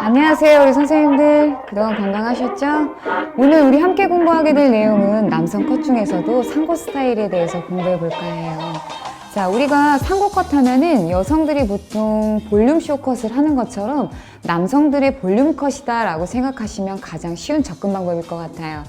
안녕하세요, 우리 선생님들. 그동안 건강하셨죠? 오늘 우리 함께 공부하게 될 내용은 남성 컷 중에서도 상고 스타일에 대해서 공부해 볼까 해요. 자, 우리가 상고 컷 하면은 여성들이 보통 볼륨 쇼 컷을 하는 것처럼 남성들의 볼륨 컷이다 라고 생각하시면 가장 쉬운 접근 방법일 것 같아요.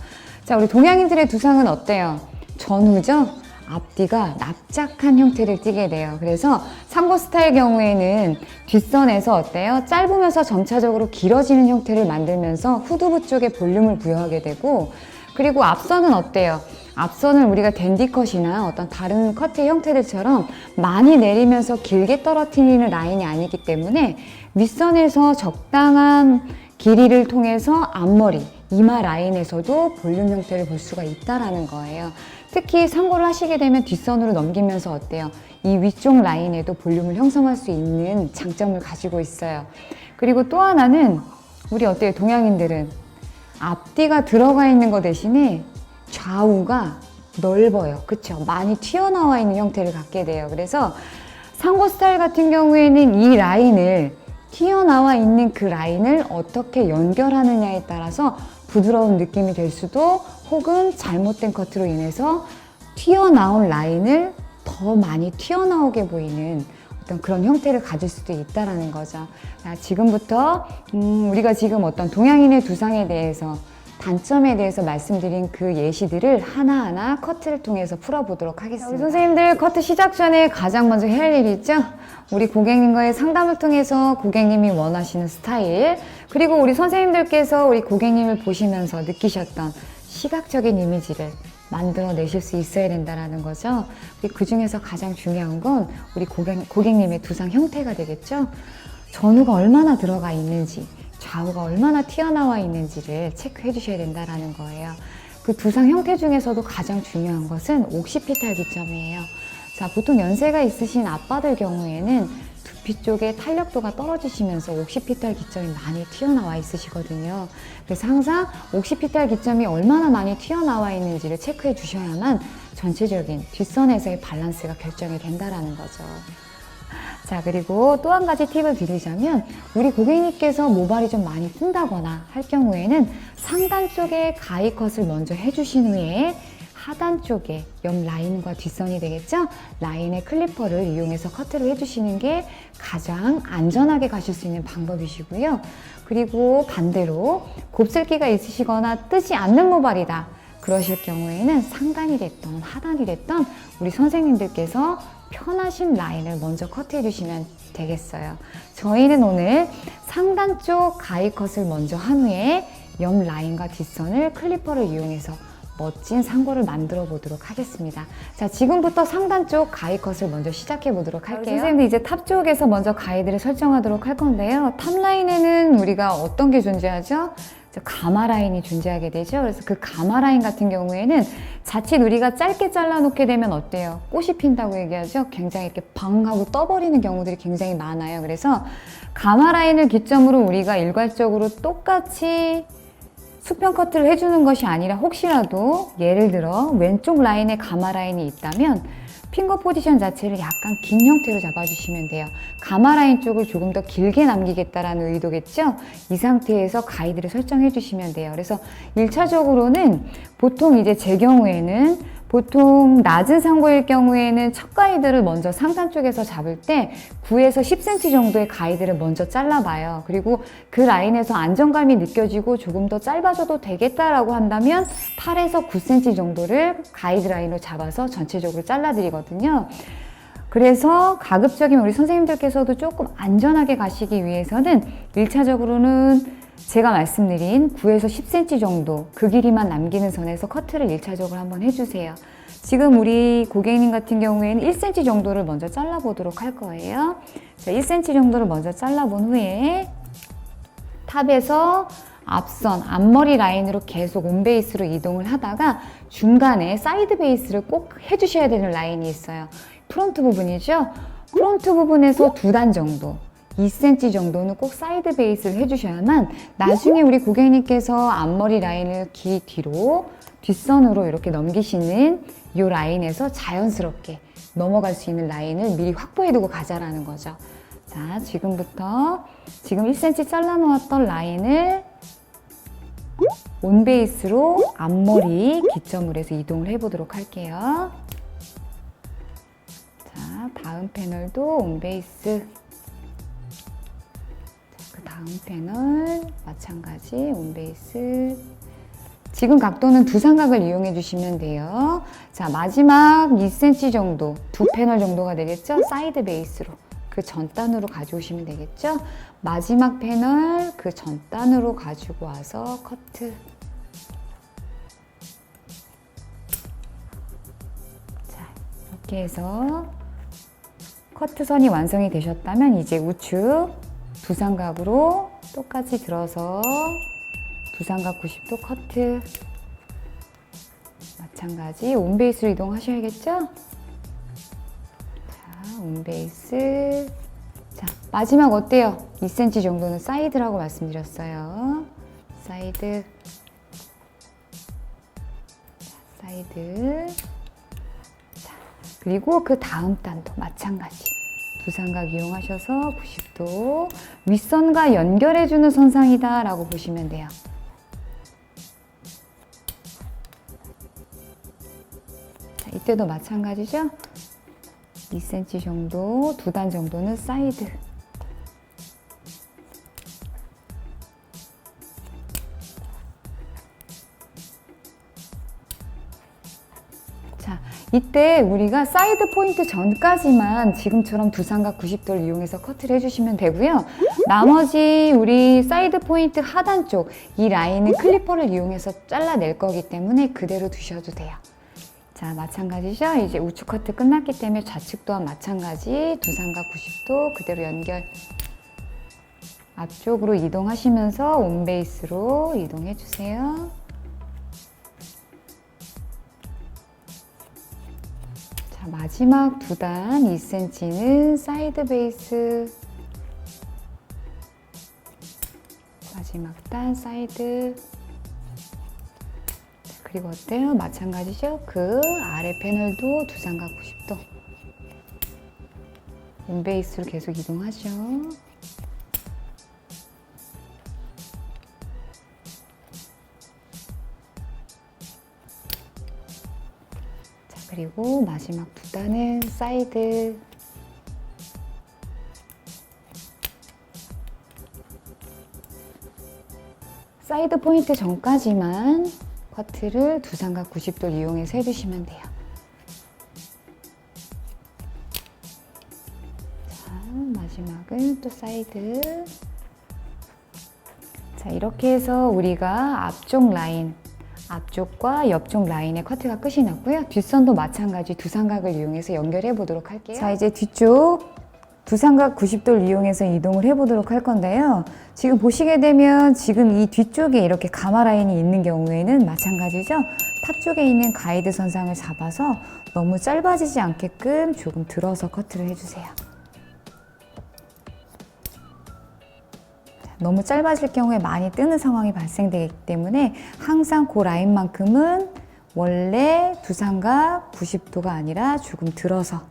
자, 우리 동양인들의 두상은 어때요? 전후죠? 앞뒤가 납작한 형태를 띠게 돼요. 그래서 상고 스타일 경우에는 뒷선에서 어때요? 짧으면서 점차적으로 길어지는 형태를 만들면서 후두부 쪽에 볼륨을 부여하게 되고, 그리고 앞선은 어때요? 앞선은 우리가 댄디 컷이나 어떤 다른 컷의 형태들처럼 많이 내리면서 길게 떨어뜨리는 라인이 아니기 때문에 윗선에서 적당한 길이를 통해서 앞머리, 이마 라인에서도 볼륨 형태를 볼 수가 있다라는 거예요. 특히 상고를 하시게 되면 뒷선으로 넘기면서 어때요? 이 위쪽 라인에도 볼륨을 형성할 수 있는 장점을 가지고 있어요. 그리고 또 하나는 우리 어때요? 동양인들은 앞뒤가 들어가 있는 거 대신에 좌우가 넓어요. 그쵸? 많이 튀어나와 있는 형태를 갖게 돼요. 그래서 상고 스타일 같은 경우에는 이 라인을 튀어나와 있는 그 라인을 어떻게 연결하느냐에 따라서 부드러운 느낌이 될 수도, 혹은 잘못된 커트로 인해서 튀어나온 라인을 더 많이 튀어나오게 보이는 어떤 그런 형태를 가질 수도 있다는 거죠. 지금부터 우리가 지금 어떤 동양인의 두상에 대해서, 단점에 대해서 말씀드린 그 예시들을 하나하나 커트를 통해서 풀어보도록 하겠습니다. 우리 선생님들 커트 시작 전에 가장 먼저 해야 할 일이 있죠? 우리 고객님과의 상담을 통해서 고객님이 원하시는 스타일, 그리고 우리 선생님들께서 우리 고객님을 보시면서 느끼셨던 시각적인 이미지를 만들어내실 수 있어야 된다는 거죠. 그 중에서 가장 중요한 건 우리 고객님의 두상 형태가 되겠죠. 전후가 얼마나 들어가 있는지, 좌우가 얼마나 튀어나와 있는지를 체크해 주셔야 된다는 거예요. 그 두상 형태 중에서도 가장 중요한 것은 옥시피탈 기점이에요. 자, 보통 연세가 있으신 아빠들 경우에는 두피 쪽에 탄력도가 떨어지시면서 옥시피탈 기점이 많이 튀어나와 있으시거든요. 그래서 항상 옥시피탈 기점이 얼마나 많이 튀어나와 있는지를 체크해 주셔야만 전체적인 뒷선에서의 밸런스가 결정이 된다는 거죠. 자, 그리고 또 한 가지 팁을 드리자면, 우리 고객님께서 모발이 좀 많이 뜬다거나 할 경우에는 상단 쪽에 가위 컷을 먼저 해주신 후에 하단 쪽에 옆 라인과 뒷선이 되겠죠? 라인의 클리퍼를 이용해서 커트를 해주시는 게 가장 안전하게 가실 수 있는 방법이시고요. 그리고 반대로 곱슬기가 있으시거나 뜨지 않는 모발이다 그러실 경우에는 상단이 됐던 하단이 됐던 우리 선생님들께서 편하신 라인을 먼저 커트해 주시면 되겠어요. 저희는 오늘 상단 쪽 가위 컷을 먼저 한 후에 옆 라인과 뒷선을 클리퍼를 이용해서 멋진 상고를 만들어 보도록 하겠습니다. 자, 지금부터 상단 쪽 가위 컷을 먼저 시작해 보도록 할게요. 선생님들 이제 탑 쪽에서 먼저 가위들을 설정하도록 할 건데요. 탑 라인에는 우리가 어떤 게 존재하죠? 가마 라인이 존재하게 되죠. 그래서 그 가마 라인 같은 경우에는 자칫 우리가 짧게 잘라 놓게 되면 어때요? 꽃이 핀다고 얘기하죠. 굉장히 이렇게 방 하고 떠버리는 경우들이 굉장히 많아요. 그래서 가마 라인을 기점으로 우리가 일괄적으로 똑같이 수평 커트를 해주는 것이 아니라, 혹시라도 예를 들어 왼쪽 라인에 가마 라인이 있다면 핑거 포지션 자체를 약간 긴 형태로 잡아주시면 돼요. 가마 라인 쪽을 조금 더 길게 남기겠다라는 의도겠죠? 이 상태에서 가이드를 설정해 주시면 돼요. 그래서 1차적으로는 보통 이제 제 경우에는 보통 낮은 상고일 경우에는 첫 가이드를 먼저 상단 쪽에서 잡을 때 9에서 10cm 정도의 가이드를 먼저 잘라봐요. 그리고 그 라인에서 안정감이 느껴지고 조금 더 짧아져도 되겠다라고 한다면 8에서 9cm 정도를 가이드 라인으로 잡아서 전체적으로 잘라드리거든요. 그래서 가급적이면 우리 선생님들께서도 조금 안전하게 가시기 위해서는 1차적으로는 제가 말씀드린 9에서 10cm 정도 그 길이만 남기는 선에서 커트를 1차적으로 한번 해주세요. 지금 우리 고객님 같은 경우에는 1cm 정도를 먼저 잘라보도록 할 거예요. 자, 1cm 정도를 먼저 잘라본 후에 탑에서 앞선, 앞머리 라인으로 계속 온베이스로 이동을 하다가 중간에 사이드 베이스를 꼭 해주셔야 되는 라인이 있어요. 프론트 부분이죠. 프론트 부분에서 2단 정도, 2cm 정도는 꼭 사이드 베이스를 해주셔야만 나중에 우리 고객님께서 앞머리 라인을 뒤로 뒷선으로 이렇게 넘기시는 이 라인에서 자연스럽게 넘어갈 수 있는 라인을 미리 확보해두고 가자라는 거죠. 자, 지금부터 지금 1cm 잘라놓았던 라인을 온베이스로 앞머리 기점으로 해서 이동을 해보도록 할게요. 자, 다음 패널도 온베이스. 그 다음 패널 마찬가지 온베이스. 지금 각도는 두 삼각을 이용해 주시면 돼요. 자, 마지막 2cm 정도, 두 패널 정도가 되겠죠? 사이드 베이스로. 그 전단으로 가져오시면 되겠죠? 마지막 패널 그 전단으로 가지고 와서 커트. 자, 이렇게 해서 커트선이 완성이 되셨다면 이제 우측 두 삼각으로 똑같이 들어서 두 삼각 90도 커트. 마찬가지 온베이스로 이동하셔야겠죠? 온베이스. 자, 마지막 어때요? 2cm 정도는 사이드라고 말씀드렸어요. 사이드. 자, 사이드. 자, 그리고 그 다음 단도 마찬가지. 두 삼각 이용하셔서 90도. 윗선과 연결해주는 선상이다 라고 보시면 돼요. 자, 이때도 마찬가지죠? 2cm 정도, 두 단 정도는 사이드. 자, 이때 우리가 사이드 포인트 전까지만 지금처럼 두 삼각 90도를 이용해서 커트를 해주시면 되고요. 나머지 우리 사이드 포인트 하단 쪽, 이 라인은 클리퍼를 이용해서 잘라낼 거기 때문에 그대로 두셔도 돼요. 자, 마찬가지죠? 이제 우측 커트 끝났기 때문에 좌측 또한 마찬가지 두 삼각 90도 그대로 연결. 앞쪽으로 이동하시면서 온베이스로 이동해 주세요. 자, 마지막 두 단 2cm는 사이드 베이스. 마지막 단 사이드. 그리고 어때요? 마찬가지죠? 그 아래 패널도 두 삼각 90도. 온베이스로 계속 이동하죠. 자, 그리고 마지막 두 단은 사이드. 사이드 포인트 전까지만 커트를 두 삼각 90도를 이용해서 해주시면 돼요. 자, 마지막은 또 사이드. 자, 이렇게 해서 우리가 앞쪽 라인, 앞쪽과 옆쪽 라인의 커트가 끝이 났고요. 뒷선도 마찬가지 두 삼각을 이용해서 연결해 보도록 할게요. 자, 이제 뒤쪽 두 삼각 90도를 이용해서 이동을 해보도록 할 건데요. 지금 보시게 되면 지금 이 뒤쪽에 이렇게 가마 라인이 있는 경우에는 마찬가지죠. 탑 쪽에 있는 가이드 선상을 잡아서 너무 짧아지지 않게끔 조금 들어서 커트를 해주세요. 너무 짧아질 경우에 많이 뜨는 상황이 발생되기 때문에 항상 그 라인만큼은 원래 두 삼각 90도가 아니라 조금 들어서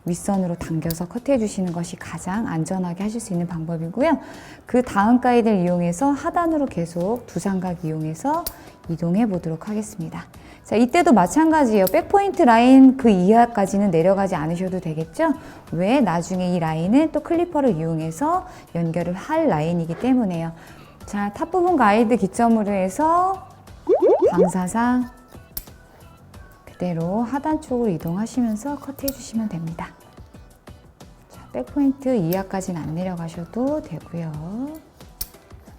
윗선으로 당겨서 커트해 주시는 것이 가장 안전하게 하실 수 있는 방법이고요. 그 다음 가이드를 이용해서 하단으로 계속 두 삼각 이용해서 이동해 보도록 하겠습니다. 자, 이때도 마찬가지예요. 백포인트 라인 그 이하까지는 내려가지 않으셔도 되겠죠? 왜? 나중에 이 라인은 또 클리퍼를 이용해서 연결을 할 라인이기 때문에요. 자, 탑 부분 가이드 기점으로 해서 방사상 그대로 하단 쪽으로 이동하시면서 커트해 주시면 됩니다. 자, 백포인트 이하까지는 안 내려가셔도 되고요.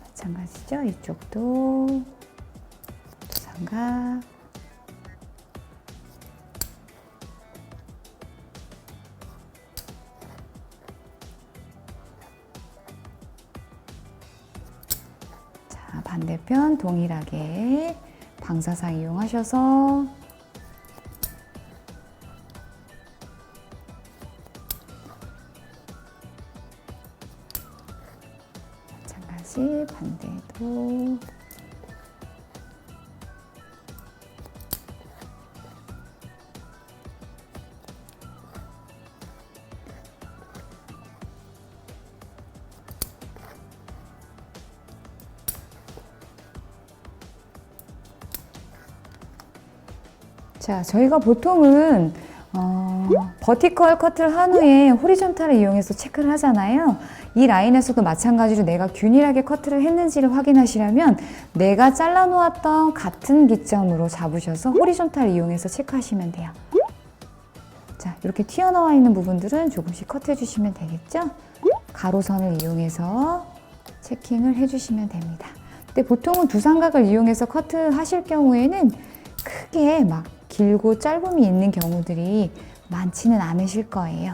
마찬가지죠. 이쪽도 두 삼각. 자, 반대편 동일하게 방사상 이용하셔서 반대도 자, 저희가 보통은 버티컬 커트를 한 후에 호리존탈을 이용해서 체크를 하잖아요. 이 라인에서도 마찬가지로 내가 균일하게 커트를 했는지를 확인하시려면 내가 잘라 놓았던 같은 기점으로 잡으셔서 호리존탈을 이용해서 체크하시면 돼요. 자, 이렇게 튀어나와 있는 부분들은 조금씩 커트해 주시면 되겠죠? 가로선을 이용해서 체킹을 해주시면 됩니다. 근데 보통은 두상각을 이용해서 커트하실 경우에는 크게 막 길고 짧음이 있는 경우들이 많지는 않으실 거예요.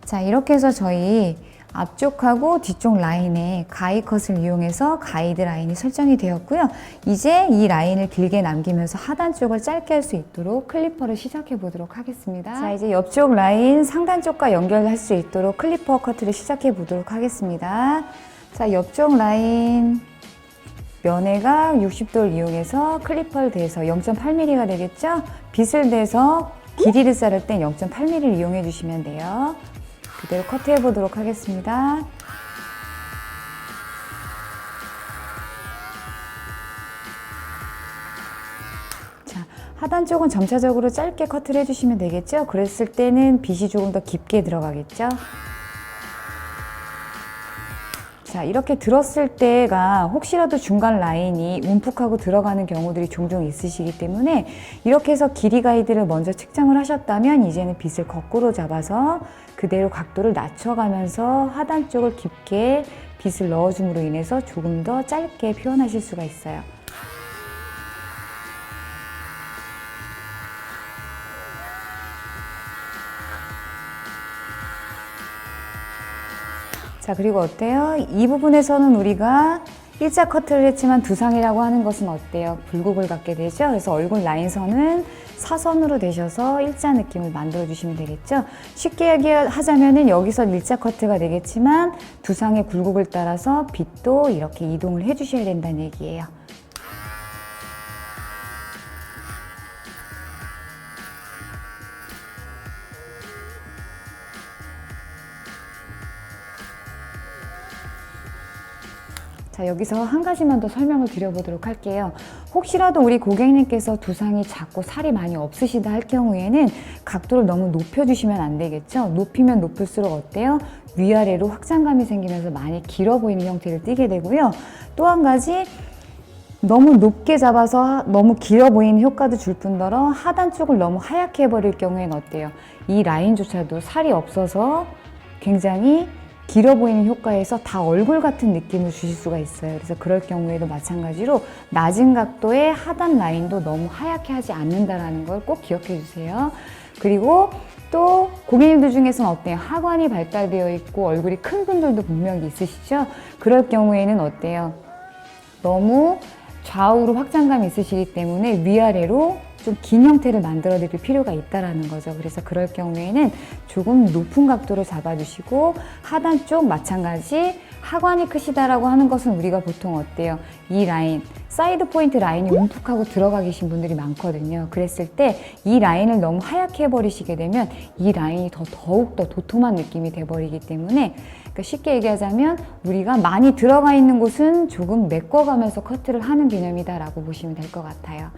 자, 이렇게 해서 저희 앞쪽하고 뒤쪽 라인에 가이컷을 이용해서 가이드 라인이 설정이 되었고요. 이제 이 라인을 길게 남기면서 하단 쪽을 짧게 할 수 있도록 클리퍼를 시작해 보도록 하겠습니다. 자, 이제 옆쪽 라인 상단 쪽과 연결할 수 있도록 클리퍼 커트를 시작해 보도록 하겠습니다. 자, 옆쪽 라인 면회각 60도를 이용해서 클리퍼를 대서 0.8mm가 되겠죠? 빗을 대서 길이를 자를 땐 0.8mm를 이용해 주시면 돼요. 그대로 커트해 보도록 하겠습니다. 자, 하단 쪽은 점차적으로 짧게 커트를 해주시면 되겠죠? 그랬을 때는 빗이 조금 더 깊게 들어가겠죠? 자, 이렇게 들었을 때가 혹시라도 중간 라인이 움푹하고 들어가는 경우들이 종종 있으시기 때문에 이렇게 해서 길이 가이드를 먼저 측정을 하셨다면 이제는 빗을 거꾸로 잡아서 그대로 각도를 낮춰가면서 하단 쪽을 깊게 빗을 넣어줌으로 인해서 조금 더 짧게 표현하실 수가 있어요. 자, 그리고 어때요? 이 부분에서는 우리가 일자 커트를 했지만 두상이라고 하는 것은 어때요? 굴곡을 갖게 되죠? 그래서 얼굴 라인선은 사선으로 되셔서 일자 느낌을 만들어 주시면 되겠죠? 쉽게 얘기하자면은 여기서 일자 커트가 되겠지만 두상의 굴곡을 따라서 빗도 이렇게 이동을 해 주셔야 된다는 얘기예요. 자, 여기서 한 가지만 더 설명을 드려보도록 할게요. 혹시라도 우리 고객님께서 두상이 작고 살이 많이 없으시다 할 경우에는 각도를 너무 높여주시면 안 되겠죠? 높이면 높을수록 어때요? 위아래로 확장감이 생기면서 많이 길어 보이는 형태를 띠게 되고요. 또 한 가지, 너무 높게 잡아서 너무 길어 보이는 효과도 줄 뿐더러 하단 쪽을 너무 하얗게 해버릴 경우에는 어때요? 이 라인조차도 살이 없어서 굉장히 길어 보이는 효과에서 다 얼굴 같은 느낌을 주실 수가 있어요. 그래서 그럴 경우에도 마찬가지로 낮은 각도의 하단 라인도 너무 하얗게 하지 않는다는 걸 꼭 기억해 주세요. 그리고 또 고객님들 중에서는 어때요? 하관이 발달되어 있고 얼굴이 큰 분들도 분명히 있으시죠? 그럴 경우에는 어때요? 너무 좌우로 확장감이 있으시기 때문에 위아래로 좀 긴 형태를 만들어 드릴 필요가 있다는 거죠. 그래서 그럴 경우에는 조금 높은 각도로 잡아주시고 하단 쪽 마찬가지 하관이 크시다라고 하는 것은 우리가 보통 어때요? 이 라인, 사이드 포인트 라인이 움푹하고 들어가 계신 분들이 많거든요. 그랬을 때 이 라인을 너무 하얗게 해버리시게 되면 이 라인이 더욱더 도톰한 느낌이 돼버리기 때문에 그러니까 쉽게 얘기하자면 우리가 많이 들어가 있는 곳은 조금 메꿔가면서 커트를 하는 개념이다라고 보시면 될 것 같아요.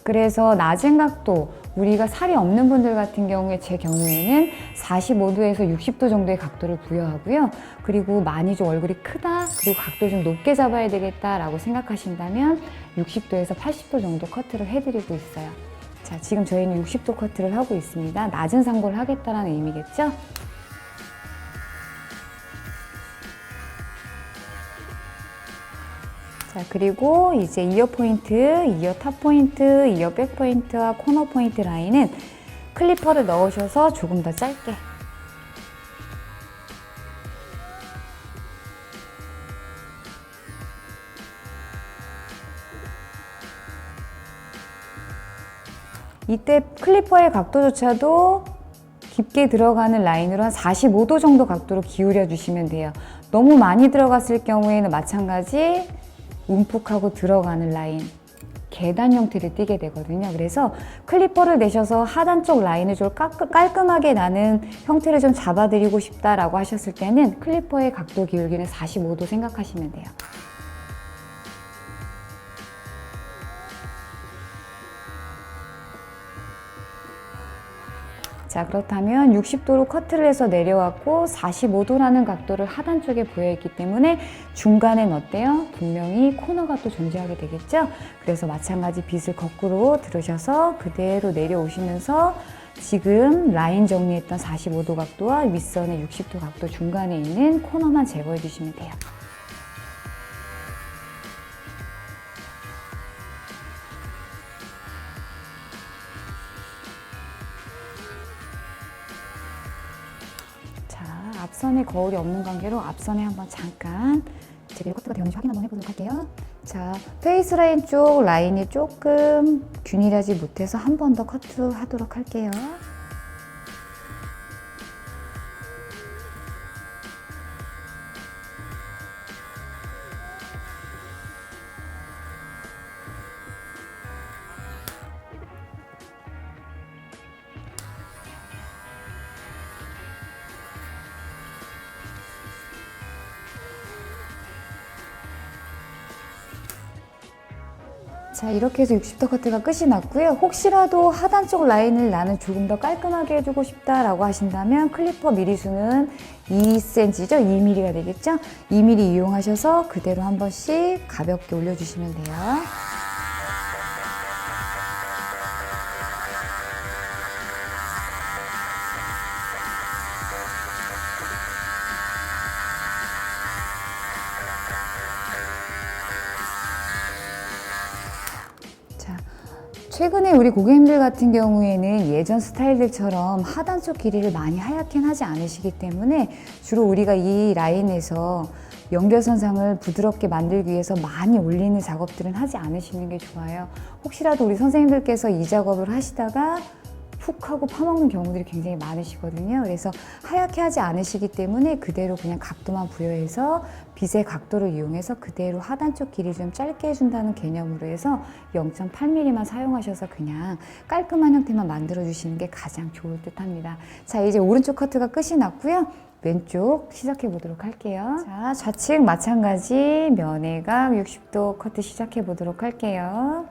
그래서 낮은 각도, 우리가 살이 없는 분들 같은 경우에 제 경우에는 45도에서 60도 정도의 각도를 부여하고요. 그리고 많이 좀 얼굴이 크다, 그리고 각도를 좀 높게 잡아야 되겠다라고 생각하신다면 60도에서 80도 정도 커트를 해드리고 있어요. 자, 지금 저희는 60도 커트를 하고 있습니다. 낮은 상고를 하겠다는 의미겠죠? 자, 그리고 이제 이어 포인트, 이어 탑 포인트, 이어 백 포인트와 코너 포인트 라인은 클리퍼를 넣으셔서 조금 더 짧게 이때 클리퍼의 각도조차도 깊게 들어가는 라인으로 한 45도 정도 각도로 기울여 주시면 돼요. 너무 많이 들어갔을 경우에는 마찬가지 움푹하고 들어가는 라인, 계단 형태를 띠게 되거든요. 그래서 클리퍼를 내셔서 하단 쪽 라인을 좀 깔끔하게 나는 형태를 좀 잡아드리고 싶다라고 하셨을 때는 클리퍼의 각도 기울기는 45도 생각하시면 돼요. 자, 그렇다면 60도로 커트를 해서 내려왔고 45도라는 각도를 하단 쪽에 보여있기 때문에 중간엔 어때요? 분명히 코너가 또 존재하게 되겠죠? 그래서 마찬가지 빗을 거꾸로 들으셔서 그대로 내려오시면서 지금 라인 정리했던 45도 각도와 윗선의 60도 각도 중간에 있는 코너만 제거해 주시면 돼요. 자, 앞선에 거울이 없는 관계로 앞선에 한번 잠깐 제대로 커트가 되었는지 확인 한번 해보도록 할게요. 자, 페이스 라인 쪽 라인이 조금 균일하지 못해서 한 번 더 커트하도록 할게요. 자, 이렇게 해서 60도 커트가 끝이 났고요. 혹시라도 하단 쪽 라인을 나는 조금 더 깔끔하게 해주고 싶다라고 하신다면 클리퍼 미리수는 2cm죠? 2mm가 되겠죠? 2mm 이용하셔서 그대로 한 번씩 가볍게 올려주시면 돼요. 최근에 우리 고객님들 같은 경우에는 예전 스타일들처럼 하단 쪽 길이를 많이 하얗게 하지 않으시기 때문에 주로 우리가 이 라인에서 연결선상을 부드럽게 만들기 위해서 많이 올리는 작업들은 하지 않으시는 게 좋아요. 혹시라도 우리 선생님들께서 이 작업을 하시다가 푹 하고 파먹는 경우들이 굉장히 많으시거든요. 그래서 하얗게 하지 않으시기 때문에 그대로 그냥 각도만 부여해서 빗의 각도를 이용해서 그대로 하단 쪽 길이 좀 짧게 해준다는 개념으로 해서 0.8mm만 사용하셔서 그냥 깔끔한 형태만 만들어 주시는 게 가장 좋을 듯 합니다. 자, 이제 오른쪽 커트가 끝이 났고요. 왼쪽 시작해 보도록 할게요. 자, 좌측 마찬가지 면외각 60도 커트 시작해 보도록 할게요.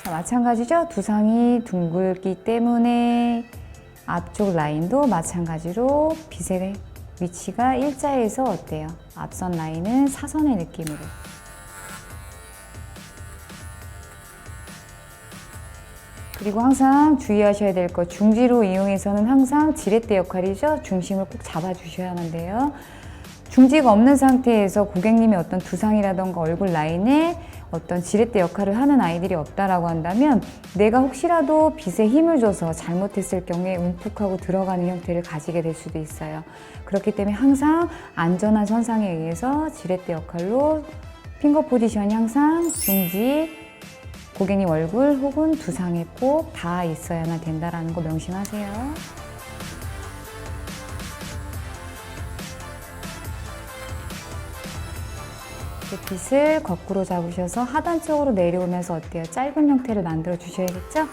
자, 마찬가지죠? 두상이 둥글기 때문에 앞쪽 라인도 마찬가지로 빗의 위치가 일자해서 어때요? 앞선 라인은 사선의 느낌으로. 그리고 항상 주의하셔야 될 것, 중지로 이용해서는 항상 지렛대 역할이죠? 중심을 꼭 잡아주셔야만 돼요. 중지가 없는 상태에서 고객님의 어떤 두상이라던가 얼굴 라인에 어떤 지렛대 역할을 하는 아이들이 없다라고 한다면 내가 혹시라도 빗에 힘을 줘서 잘못했을 경우에 움푹하고 들어가는 형태를 가지게 될 수도 있어요. 그렇기 때문에 항상 안전한 선상에 의해서 지렛대 역할로 핑거 포지션이 항상 중지, 고객님 얼굴 혹은 두상에 꼭 닿아 있어야만 된다는 거 명심하세요. 빗을 거꾸로 잡으셔서 하단 쪽으로 내려오면서 어때요? 짧은 형태를 만들어 주셔야겠죠?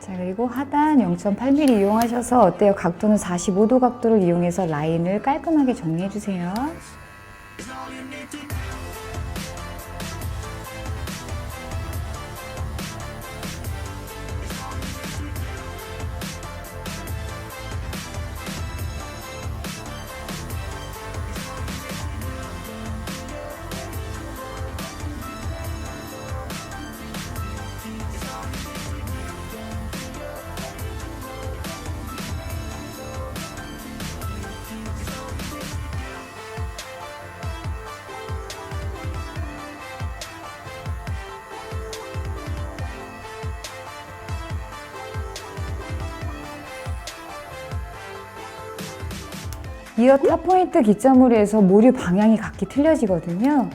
자, 그리고 하단 0.8mm 이용하셔서 어때요? 각도는 45도 각도를 이용해서 라인을 깔끔하게 정리해 주세요. 이어 탑포인트 기점으로 해서 모류 방향이 각기 틀려지거든요.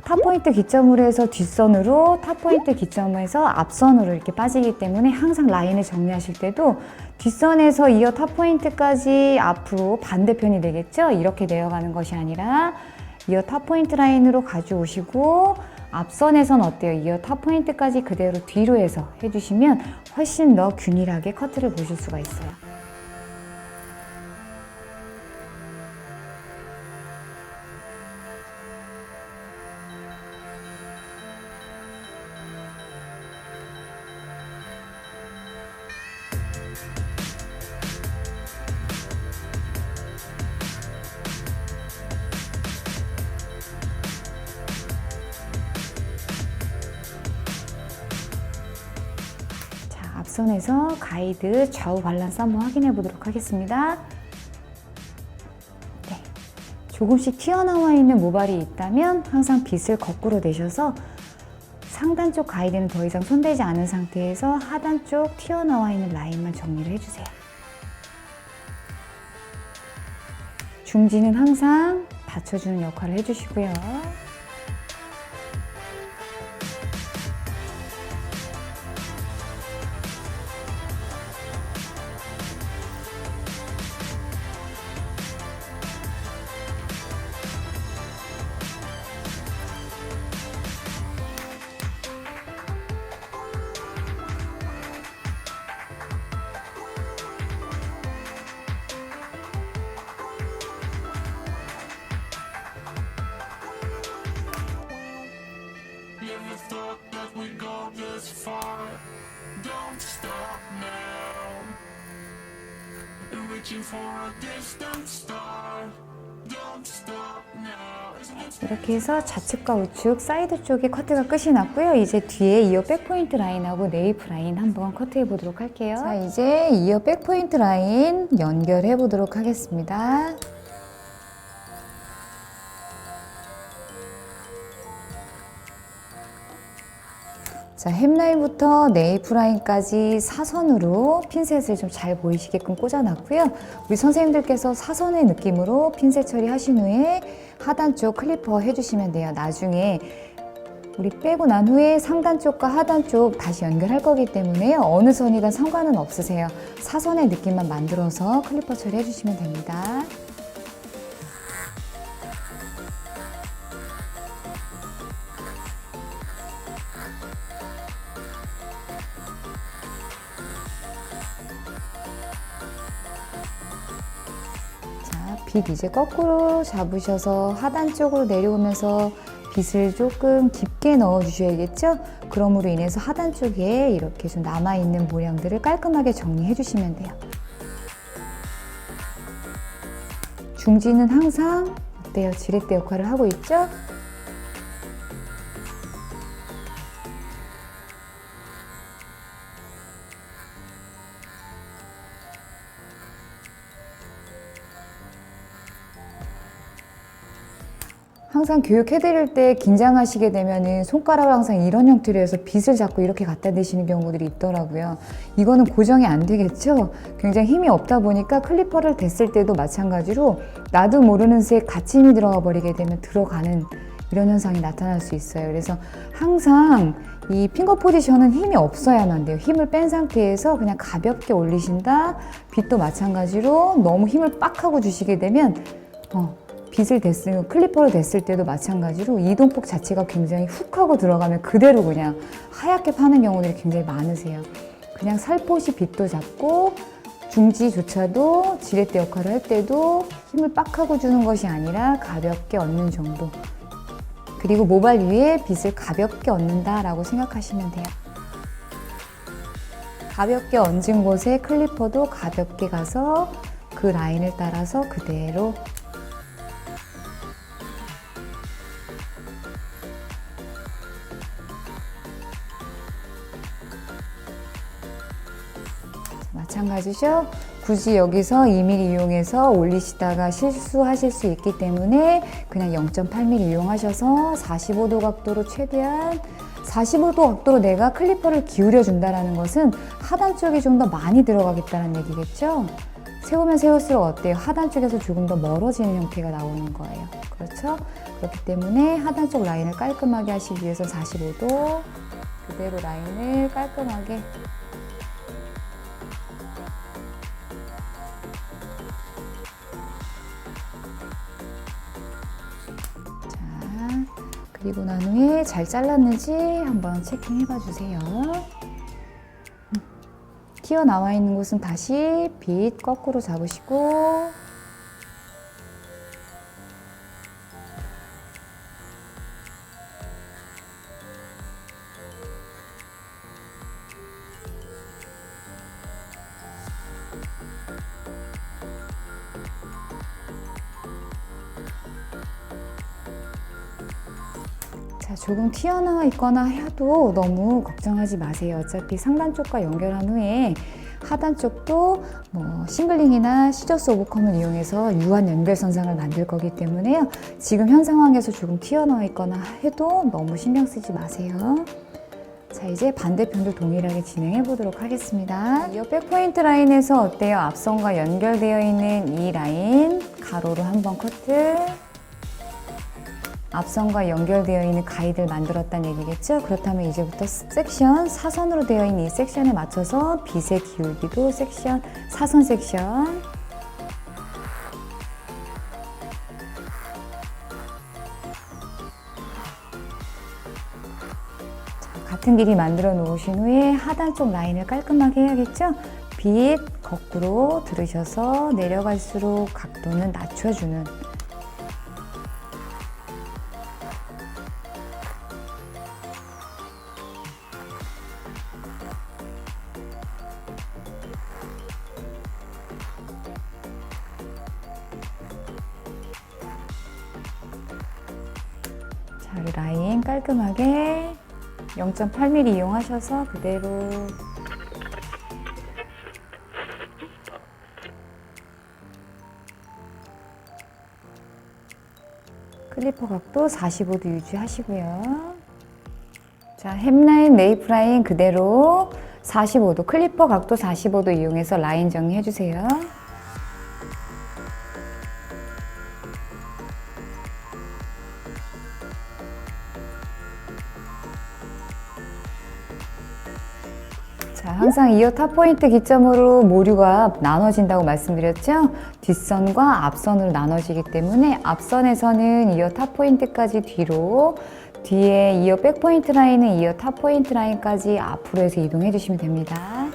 탑포인트 기점으로 해서 뒷선으로, 탑포인트 기점에서 앞선으로 이렇게 빠지기 때문에 항상 라인을 정리하실 때도 뒷선에서 이어 탑포인트까지 앞으로 반대편이 되겠죠? 이렇게 내려가는 것이 아니라 이어 탑포인트 라인으로 가져오시고 앞선에선 어때요? 이어 탑포인트까지 그대로 뒤로 해서 해주시면 훨씬 더 균일하게 커트를 보실 수가 있어요. 앞선에서 가이드 좌우 밸런스 한번 확인해 보도록 하겠습니다. 네. 조금씩 튀어나와 있는 모발이 있다면 항상 빗을 거꾸로 내셔서 상단 쪽 가이드는 더 이상 손대지 않은 상태에서 하단 쪽 튀어나와 있는 라인만 정리를 해주세요. 중지는 항상 받쳐주는 역할을 해주시고요. Never thought that we'd go this far. Don't stop now. Reaching for a distant star. Don't stop now. 이렇게 해서 좌측과 우측 사이드 쪽에 커트가 끝이 났고요. 이제 뒤에 이어 백포인트 라인하고 네이프 라인 한번 커트해 보도록 할게요. 자, 이제 이어 백포인트 라인 연결해 보도록 하겠습니다. 자, 햄라인부터 네이프 라인까지 사선으로 핀셋을 좀 잘 보이시게끔 꽂아놨고요. 우리 선생님들께서 사선의 느낌으로 핀셋 처리하신 후에 하단 쪽 클리퍼 해주시면 돼요. 나중에 우리 빼고 난 후에 상단 쪽과 하단 쪽 다시 연결할 거기 때문에 어느 선이든 상관은 없으세요. 사선의 느낌만 만들어서 클리퍼 처리해 주시면 됩니다. 빗 이제 거꾸로 잡으셔서 하단 쪽으로 내려오면서 빗을 조금 깊게 넣어 주셔야겠죠? 그럼으로 인해서 하단 쪽에 이렇게 좀 남아있는 모양들을 깔끔하게 정리해 주시면 돼요. 중지는 항상 어때요? 지렛대 역할을 하고 있죠? 항상 교육해드릴 때 긴장하시게 되면은 손가락을 항상 이런 형태로 해서 빗을 잡고 이렇게 갖다 대시는 경우들이 있더라고요. 이거는 고정이 안 되겠죠? 굉장히 힘이 없다 보니까 클리퍼를 댔을 때도 마찬가지로 나도 모르는 새에 같이 힘이 들어가 버리게 되면 들어가는 이런 현상이 나타날 수 있어요. 그래서 항상 이 핑거 포지션은 힘이 없어야만 돼요. 힘을 뺀 상태에서 그냥 가볍게 올리신다. 빗도 마찬가지로 너무 힘을 빡 하고 주시게 되면 빗을 댔으면 클리퍼를 댔을 때도 마찬가지로 이동폭 자체가 굉장히 훅 하고 들어가면 그대로 그냥 하얗게 파는 경우들이 굉장히 많으세요. 그냥 살포시 빗도 잡고 중지조차도 지렛대 역할을 할 때도 힘을 빡 하고 주는 것이 아니라 가볍게 얹는 정도. 그리고 모발 위에 빗을 가볍게 얹는다라고 생각하시면 돼요. 가볍게 얹은 곳에 클리퍼도 가볍게 가서 그 라인을 따라서 그대로 마찬가지죠? 굳이 여기서 2mm 이용해서 올리시다가 실수하실 수 있기 때문에 그냥 0.8mm 이용하셔서 45도 각도로 최대한 45도 각도로 내가 클리퍼를 기울여 준다는 것은 하단 쪽이 좀 더 많이 들어가겠다는 얘기겠죠? 세우면 세울수록 어때요? 하단 쪽에서 조금 더 멀어지는 형태가 나오는 거예요. 그렇죠? 그렇기 때문에 하단 쪽 라인을 깔끔하게 하시기 위해서 45도 그대로 라인을 깔끔하게 그리고 난 후에 잘 잘랐는지 한번 체킹해 봐 주세요. 튀어나와 있는 곳은 다시 빗 거꾸로 잡으시고 자, 조금 튀어나와 있거나 해도 너무 걱정하지 마세요. 어차피 상단 쪽과 연결한 후에 하단 쪽도 뭐 싱글링이나 시저스 오버컴을 이용해서 유한 연결선상을 만들 거기 때문에요. 지금 현 상황에서 조금 튀어나와 있거나 해도 너무 신경 쓰지 마세요. 자, 이제 반대편도 동일하게 진행해 보도록 하겠습니다. 이 백포인트 라인에서 어때요? 앞선과 연결되어 있는 이 라인 가로로 한번 커트. 앞선과 연결되어 있는 가이드를 만들었다는 얘기겠죠? 그렇다면 이제부터 섹션, 사선으로 되어 있는 이 섹션에 맞춰서 빗의 기울기도 섹션, 사선 섹션. 자, 같은 길이 만들어 놓으신 후에 하단 쪽 라인을 깔끔하게 해야겠죠? 빗 거꾸로 들으셔서 내려갈수록 각도는 낮춰주는 자, 우리 라인 깔끔하게 0.8mm 이용하셔서 그대로 클리퍼 각도 45도 유지하시고요. 자, 햄라인, 네이프 라인 그대로 45도, 클리퍼 각도 45도 이용해서 라인 정리해주세요. 자, 항상 이어 탑 포인트 기점으로 모류가 나눠진다고 말씀드렸죠? 뒷선과 앞선으로 나눠지기 때문에 앞선에서는 이어 탑 포인트까지 뒤로, 뒤에 이어 백 포인트 라인은 이어 탑 포인트 라인까지 앞으로 해서 이동해 주시면 됩니다.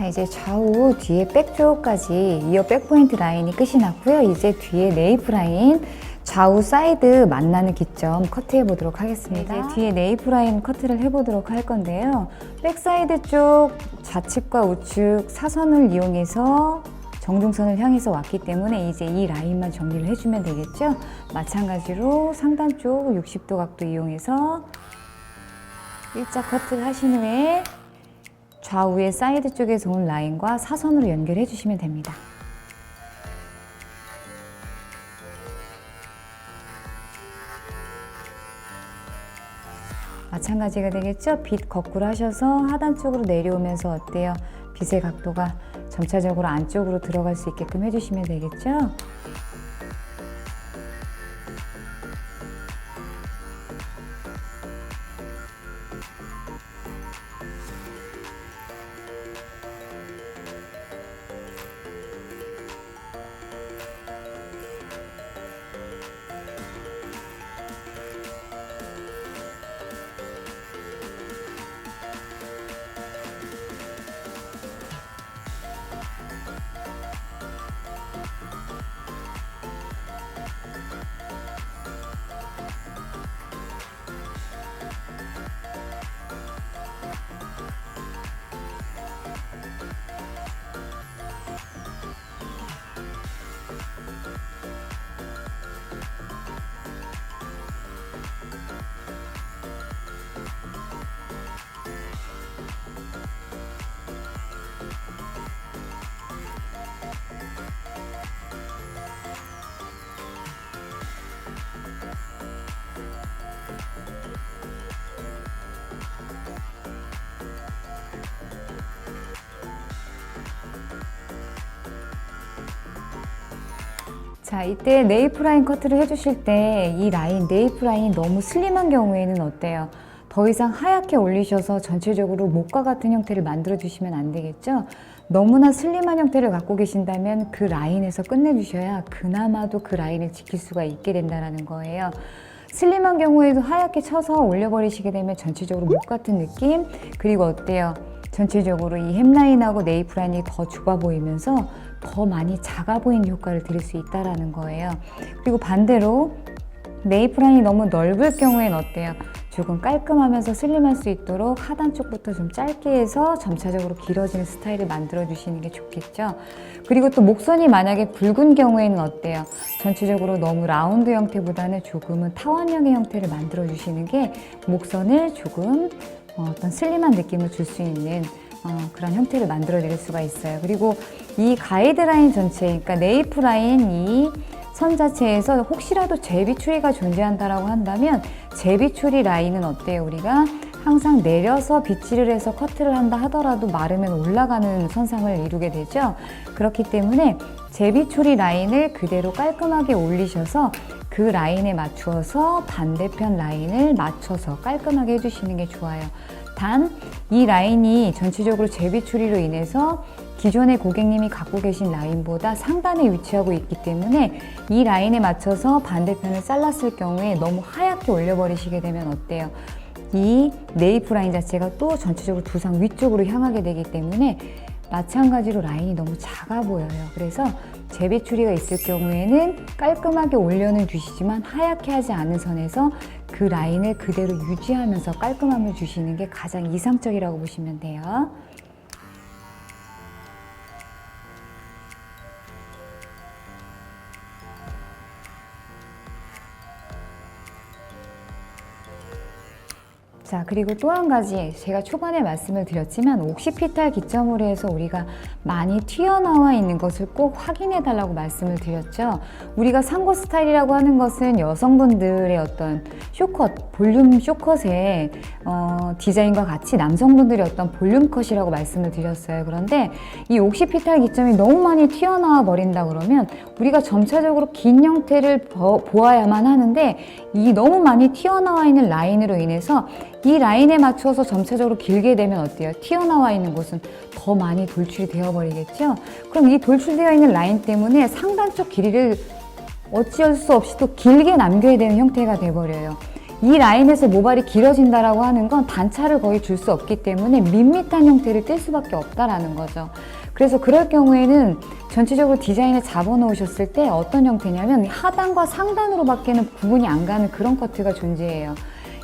자, 이제 좌우 뒤에 백 쪽까지 이어 백 포인트 라인이 끝이 났고요. 이제 뒤에 네이프 라인 좌우 사이드 만나는 기점 커트해 보도록 하겠습니다. 이제 뒤에 네이프 라인 커트를 해보도록 할 건데요. 백 사이드 쪽 좌측과 우측 사선을 이용해서 정중선을 향해서 왔기 때문에 이제 이 라인만 정리를 해주면 되겠죠. 마찬가지로 상단 쪽 60도 각도 이용해서 일자 커트를 하신 후에 좌우의 사이드 쪽에서 온 라인과 사선으로 연결해 주시면 됩니다. 마찬가지가 되겠죠? 빗 거꾸로 하셔서 하단 쪽으로 내려오면서 어때요? 빗의 각도가 점차적으로 안쪽으로 들어갈 수 있게끔 해주시면 되겠죠? 자, 이때 네이프 라인 커트를 해주실 때 이 라인, 네이프 라인이 너무 슬림한 경우에는 어때요? 더 이상 하얗게 올리셔서 전체적으로 목과 같은 형태를 만들어 주시면 안 되겠죠? 너무나 슬림한 형태를 갖고 계신다면 그 라인에서 끝내주셔야 그나마도 그 라인을 지킬 수가 있게 된다는 거예요. 슬림한 경우에도 하얗게 쳐서 올려버리시게 되면 전체적으로 목 같은 느낌, 그리고 어때요? 전체적으로 이 햄라인하고 네이프 라인이 더 좁아 보이면서 더 많이 작아 보이는 효과를 드릴 수 있다는 거예요. 그리고 반대로 네이프 라인이 너무 넓을 경우에는 어때요? 조금 깔끔하면서 슬림할 수 있도록 하단 쪽부터 좀 짧게 해서 점차적으로 길어지는 스타일을 만들어 주시는 게 좋겠죠. 그리고 또 목선이 만약에 굵은 경우에는 어때요? 전체적으로 너무 라운드 형태보다는 조금은 타원형의 형태를 만들어 주시는 게 목선을 조금 어떤 슬림한 느낌을 줄 수 있는 그런 형태를 만들어 드릴 수가 있어요. 그리고 이 가이드라인 전체, 그러니까 네이프 라인 이 선 자체에서 혹시라도 제비추리가 존재한다라고 한다면 제비추리 라인은 어때요? 우리가 항상 내려서 빗질을 해서 커트를 한다 하더라도 마르면 올라가는 선상을 이루게 되죠. 그렇기 때문에 제비추리 라인을 그대로 깔끔하게 올리셔서 그 라인에 맞추어서 반대편 라인을 맞춰서 깔끔하게 해주시는 게 좋아요. 단 이 라인이 전체적으로 제비추리로 인해서 기존의 고객님이 갖고 계신 라인보다 상단에 위치하고 있기 때문에 이 라인에 맞춰서 반대편을 잘랐을 경우에 너무 하얗게 올려버리시게 되면 어때요? 이 네이프 라인 자체가 또 전체적으로 두상 위쪽으로 향하게 되기 때문에 마찬가지로 라인이 너무 작아 보여요. 그래서 재배추리가 있을 경우에는 깔끔하게 올려는 주시지만 하얗게 하지 않은 선에서 그 라인을 그대로 유지하면서 깔끔함을 주시는 게 가장 이상적이라고 보시면 돼요. 자, 그리고 또 한 가지 제가 초반에 말씀을 드렸지만 옥시피탈 기점으로 해서 우리가 많이 튀어나와 있는 것을 꼭 확인해 달라고 말씀을 드렸죠. 우리가 상고 스타일이라고 하는 것은 여성분들의 어떤 쇼컷, 볼륨 쇼컷의 디자인과 같이 남성분들의 어떤 볼륨 컷이라고 말씀을 드렸어요. 그런데 이 옥시피탈 기점이 너무 많이 튀어나와 버린다 그러면 우리가 점차적으로 긴 형태를 보아야만 하는데 이 너무 많이 튀어나와 있는 라인으로 인해서 이 라인에 맞춰서 점차적으로 길게 되면 어때요? 튀어나와 있는 곳은 더 많이 돌출이 되어버리겠죠? 그럼 이 돌출되어 있는 라인 때문에 상단 쪽 길이를 어찌할 수 없이 또 길게 남겨야 되는 형태가 돼버려요. 이 라인에서 모발이 길어진다라고 하는 건 단차를 거의 줄 수 없기 때문에 밋밋한 형태를 띌 수밖에 없다라는 거죠. 그래서 그럴 경우에는 전체적으로 디자인을 잡아놓으셨을 때 어떤 형태냐면 하단과 상단으로밖에는 구분이 안 가는 그런 커트가 존재해요.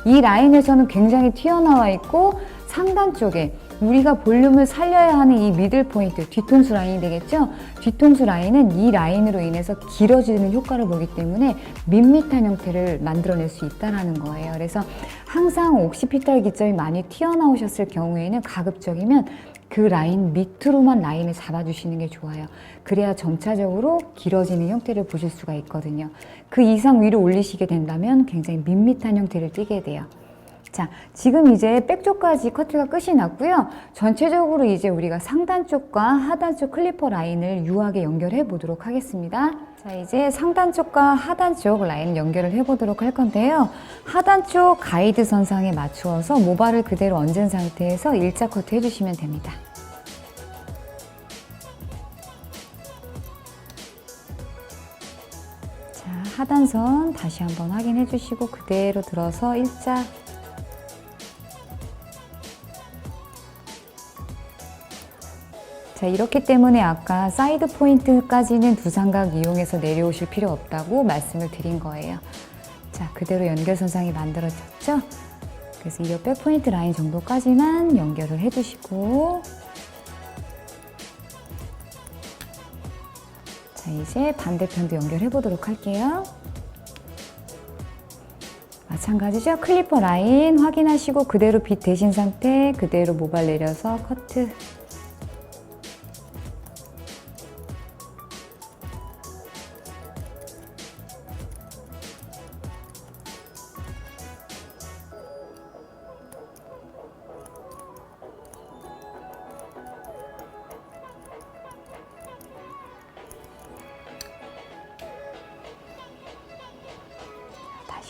이 라인에서는 굉장히 튀어나와 있고 상단 쪽에 우리가 볼륨을 살려야 하는 이 미들 포인트, 뒤통수 라인이 되겠죠? 뒤통수 라인은 이 라인으로 인해서 길어지는 효과를 보기 때문에 밋밋한 형태를 만들어낼 수 있다는 거예요. 그래서 항상 옥시피탈 기점이 많이 튀어나오셨을 경우에는 가급적이면 그 라인 밑으로만 라인을 잡아주시는 게 좋아요. 그래야 점차적으로 길어지는 형태를 보실 수가 있거든요. 그 이상 위로 올리시게 된다면 굉장히 밋밋한 형태를 띠게 돼요. 자, 지금 이제 백 쪽까지 커트가 끝이 났고요. 전체적으로 이제 우리가 상단 쪽과 하단 쪽 클리퍼 라인을 유하게 연결해 보도록 하겠습니다. 자, 이제 상단 쪽과 하단 쪽 라인 연결을 해 보도록 할 건데요. 하단 쪽 가이드 선상에 맞추어서 모발을 그대로 얹은 상태에서 일자 커트 해주시면 됩니다. 자, 하단선 다시 한번 확인해 주시고 그대로 들어서 일자. 자, 이렇기 때문에 아까 사이드 포인트까지는 두상각 이용해서 내려오실 필요 없다고 말씀을 드린 거예요. 자, 그대로 연결선상이 만들어졌죠? 그래서 이 백 포인트 라인 정도까지만 연결을 해주시고 자, 이제 반대편도 연결해 보도록 할게요. 마찬가지죠? 클리퍼 라인 확인하시고 그대로 빗 대신 상태 그대로 모발 내려서 커트.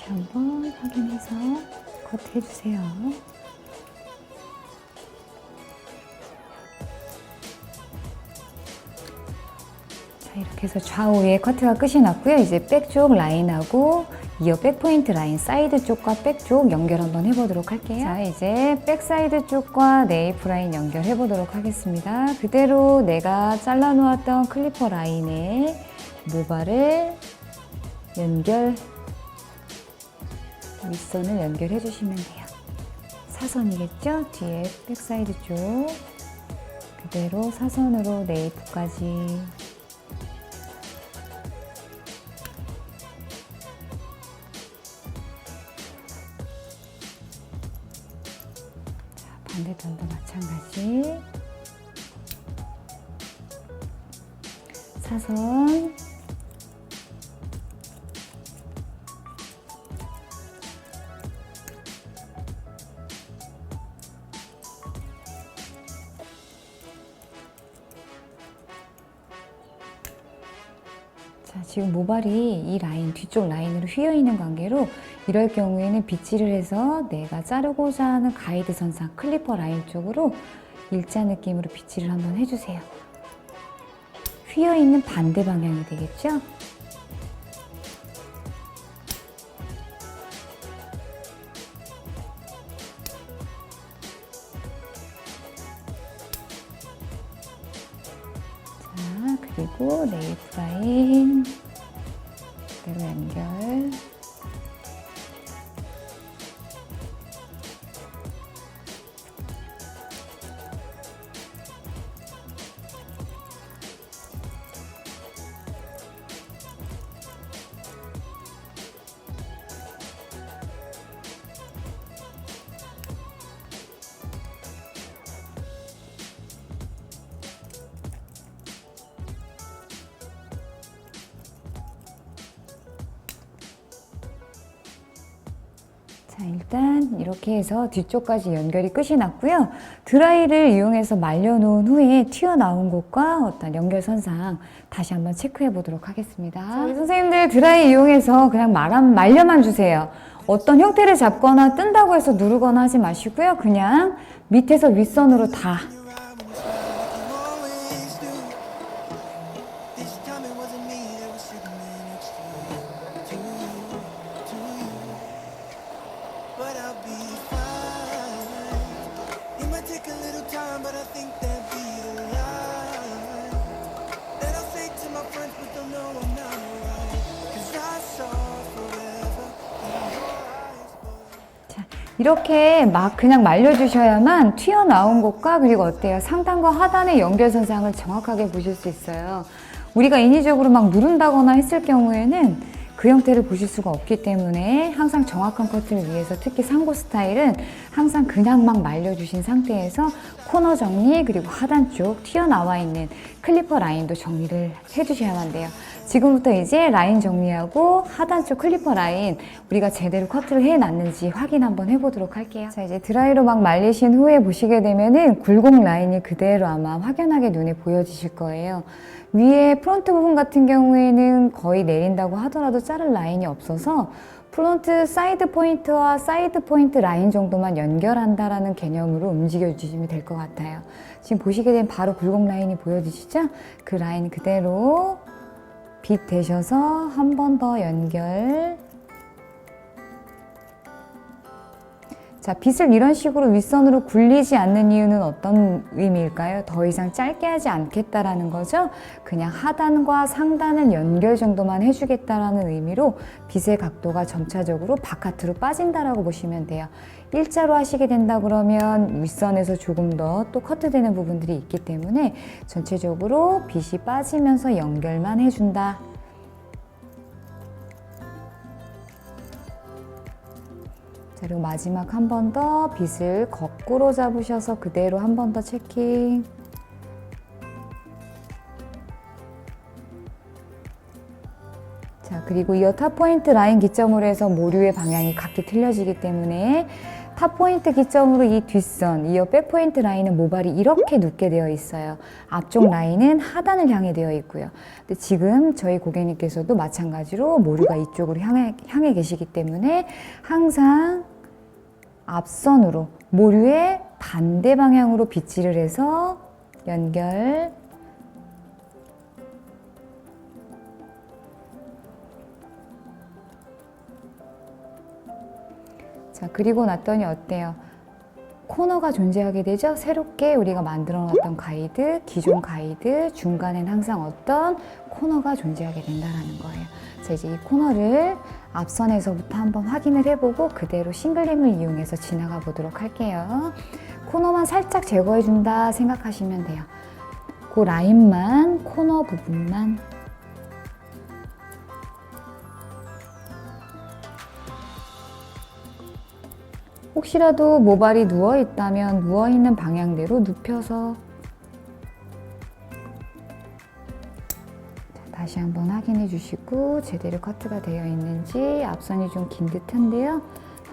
한번 확인해서 커트해주세요. 자, 이렇게 해서 좌우에 커트가 끝이 났고요. 이제 백쪽 라인하고 이어 백포인트 라인 사이드 쪽과 백쪽 연결 한번 해보도록 할게요. 자, 이제 백사이드 쪽과 네이프 라인 연결해 보도록 하겠습니다. 그대로 내가 잘라 놓았던 클리퍼 라인에 모발을 연결, 윗선을 연결해 주시면 돼요. 사선이겠죠? 뒤에 백사이드 쪽 그대로 사선으로 네이프까지. 반대편도 마찬가지. 사선, 자, 지금 모발이 이 라인, 뒤쪽 라인으로 휘어 있는 관계로 이럴 경우에는 빗질을 해서 내가 자르고자 하는 가이드 선상 클리퍼 라인 쪽으로 일자 느낌으로 빗질을 한번 해주세요. 휘어 있는 반대 방향이 되겠죠? 자, 그리고 네이프 라인 그대로 연결. 자, 일단 이렇게 해서 뒤쪽까지 연결이 끝이 났고요. 드라이를 이용해서 말려놓은 후에 튀어나온 곳과 어떤 연결선상 다시 한번 체크해 보도록 하겠습니다. 자, 우리 선생님들 드라이 이용해서 그냥 말려만 주세요. 어떤 형태를 잡거나 뜬다고 해서 누르거나 하지 마시고요. 그냥 밑에서 윗선으로 다. 이렇게 막 그냥 말려주셔야만 튀어나온 곳과 그리고 어때요? 상단과 하단의 연결선상을 정확하게 보실 수 있어요. 우리가 인위적으로 막 누른다거나 했을 경우에는 그 형태를 보실 수가 없기 때문에 항상 정확한 커트를 위해서 특히 상고 스타일은 항상 그냥 막 말려주신 상태에서 코너 정리 그리고 하단 쪽 튀어나와 있는 클리퍼 라인도 정리를 해주셔야만 돼요. 지금부터 이제 라인 정리하고 하단 쪽 클리퍼 라인 우리가 제대로 커트를 해놨는지 확인 한번 해보도록 할게요. 자, 이제 드라이로 막 말리신 후에 보시게 되면은 굴곡 라인이 그대로 아마 확연하게 눈에 보여지실 거예요. 위에 프론트 부분 같은 경우에는 거의 내린다고 하더라도 자를 라인이 없어서 프론트 사이드 포인트와 사이드 포인트 라인 정도만 연결한다라는 개념으로 움직여 주시면 될 것 같아요. 지금 보시게 되면 바로 굴곡 라인이 보여지시죠? 그 라인 그대로 빗 대셔서 한 번 더 연결. 자, 빗을 이런 식으로 윗선으로 굴리지 않는 이유는 어떤 의미일까요? 더 이상 짧게 하지 않겠다라는 거죠. 그냥 하단과 상단은 연결 정도만 해주겠다라는 의미로 빗의 각도가 점차적으로 바깥으로 빠진다라고 보시면 돼요. 일자로 하시게 된다 그러면 윗선에서 조금 더 또 커트되는 부분들이 있기 때문에 전체적으로 빗이 빠지면서 연결만 해준다. 자, 그리고 마지막 한 번 더 빗을 거꾸로 잡으셔서 그대로 한 번 더 체킹. 자, 그리고 이어 탑 포인트 라인 기점으로 해서 모류의 방향이 각기 틀려지기 때문에 탑 포인트 기점으로 이 뒷선, 이어 백 포인트 라인은 모발이 이렇게 눕게 되어 있어요. 앞쪽 라인은 하단을 향해 되어 있고요. 근데 지금 저희 고객님께서도 마찬가지로 모류가 이쪽으로 향해 계시기 때문에 항상 앞선으로 모류의 반대 방향으로 빗질을 해서 연결. 자, 그리고 났더니 어때요? 코너가 존재하게 되죠? 새롭게 우리가 만들어 놨던 가이드, 기존 가이드, 중간엔 항상 어떤 코너가 존재하게 된다는 거예요. 자, 이제 이 코너를 앞선에서부터 한번 확인을 해보고 그대로 싱글림을 이용해서 지나가 보도록 할게요. 코너만 살짝 제거해 준다 생각하시면 돼요. 그 라인만, 코너 부분만. 혹시라도 모발이 누워 있다면 누워 있는 방향대로 눕혀서. 자, 다시 한번 확인해 주시고 제대로 커트가 되어 있는지. 앞선이 좀 긴 듯한데요.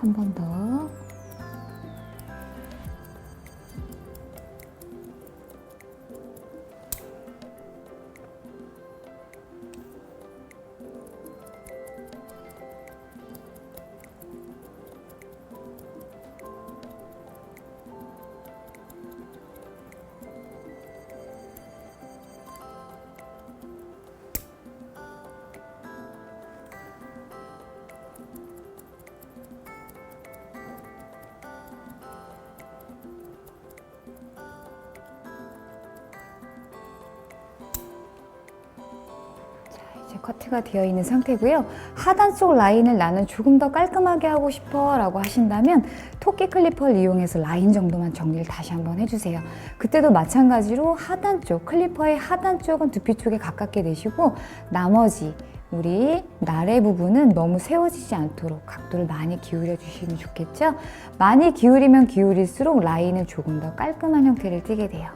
한 번 더. 커트가 되어 있는 상태고요. 하단 쪽 라인을 나는 조금 더 깔끔하게 하고 싶어 라고 하신다면 토끼 클리퍼를 이용해서 라인 정도만 정리를 다시 한번 해주세요. 그때도 마찬가지로 하단 쪽, 클리퍼의 하단 쪽은 두피 쪽에 가깝게 내시고 나머지 우리 나래 부분은 너무 세워지지 않도록 각도를 많이 기울여 주시면 좋겠죠? 많이 기울이면 기울일수록 라인은 조금 더 깔끔한 형태를 띠게 돼요.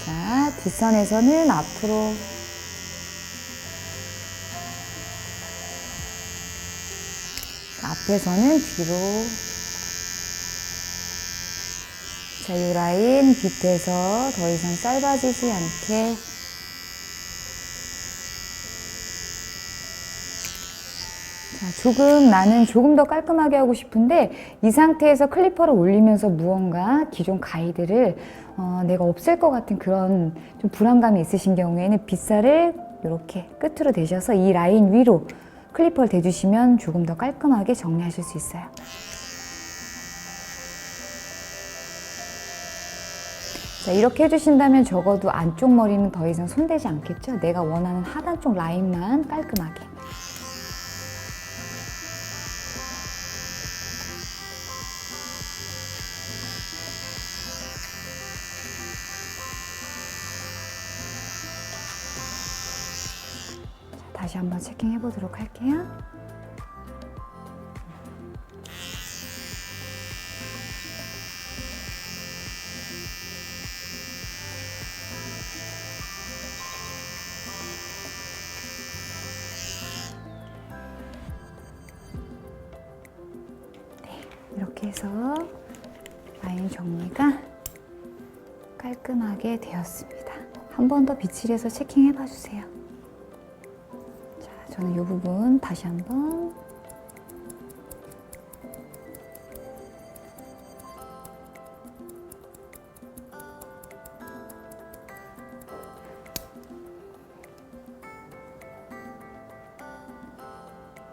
자, 뒷선에서는 앞으로, 앞에서는 뒤로. 자, 이 라인 밑에서 더 이상 짧아지지 않게. 자, 나는 조금 더 깔끔하게 하고 싶은데 이 상태에서 클리퍼를 올리면서 무언가 기존 가이드를 내가 없앨 것 같은 그런 좀 불안감이 있으신 경우에는 빗살을 이렇게 끝으로 대셔서 이 라인 위로 클리퍼를 대주시면 조금 더 깔끔하게 정리하실 수 있어요. 자, 이렇게 해주신다면 적어도 안쪽 머리는 더 이상 손대지 않겠죠? 내가 원하는 하단 쪽 라인만 깔끔하게. 다시 한번 체킹해 보도록 할게요. 네, 이렇게 해서 라인 정리가 깔끔하게 되었습니다. 한 번 더 빗질해서 체킹해 봐주세요. 저는 이 부분 다시 한번.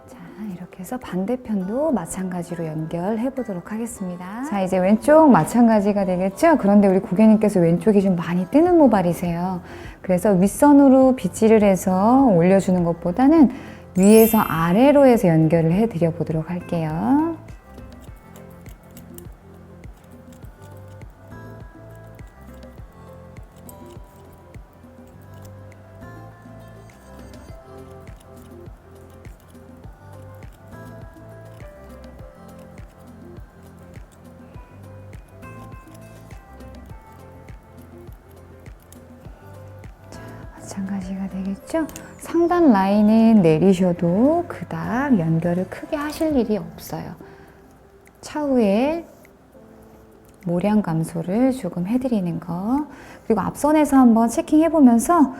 자, 이렇게 해서 반대편도 마찬가지로 연결해 보도록 하겠습니다. 자, 이제 왼쪽 마찬가지가 되겠죠? 그런데 우리 고객님께서 왼쪽이 좀 많이 뜨는 모발이세요. 그래서 윗선으로 빗질을 해서 올려주는 것보다는 위에서 아래로 해서 연결을 해드려 보도록 할게요. 마찬가지가 되겠죠? 상단 라인은 내리셔도 그닥 연결을 크게 하실 일이 없어요. 차후에 모량 감소를 조금 해드리는 거, 그리고 앞선에서 한번 체킹해 보면서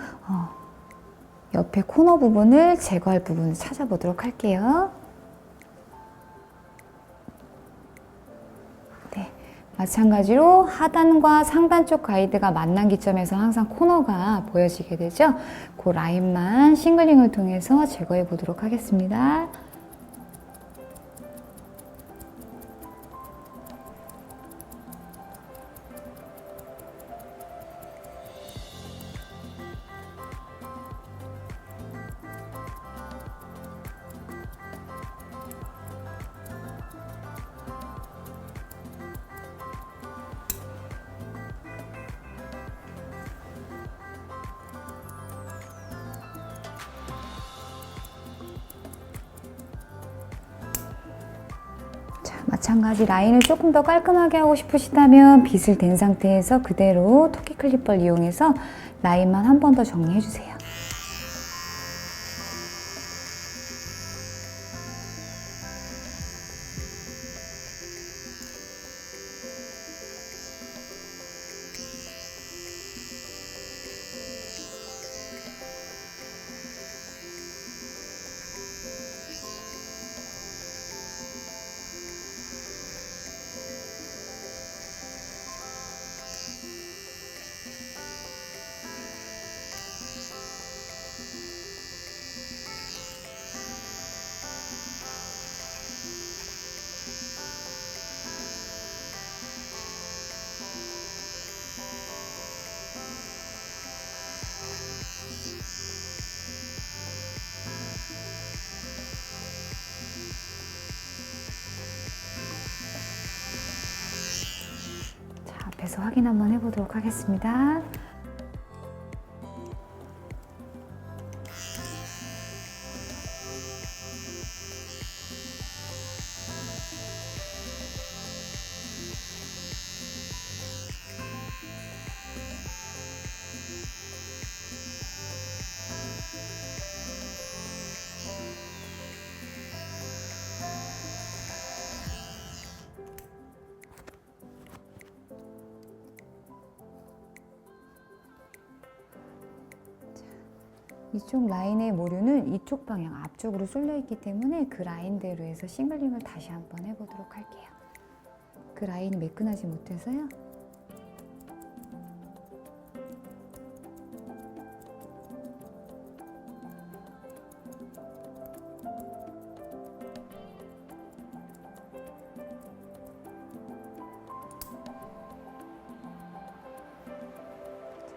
옆에 코너 부분을 제거할 부분을 찾아보도록 할게요. 네, 마찬가지로 하단과 상단 쪽 가이드가 만난 기점에서 항상 코너가 보여지게 되죠. 그 라인만 싱글링을 통해서 제거해 보도록 하겠습니다. 마찬가지 라인을 조금 더 깔끔하게 하고 싶으시다면 빗을 댄 상태에서 그대로 토끼 클리퍼를 이용해서 라인만 한 번 더 정리해 주세요. 앞에서 확인 한번 해보도록 하겠습니다. 이쪽 라인의 모류는 이쪽 방향 앞쪽으로 쏠려 있기 때문에 그 라인대로 해서 싱글링을 다시 한번 해보도록 할게요. 그 라인이 매끈하지 못해서요.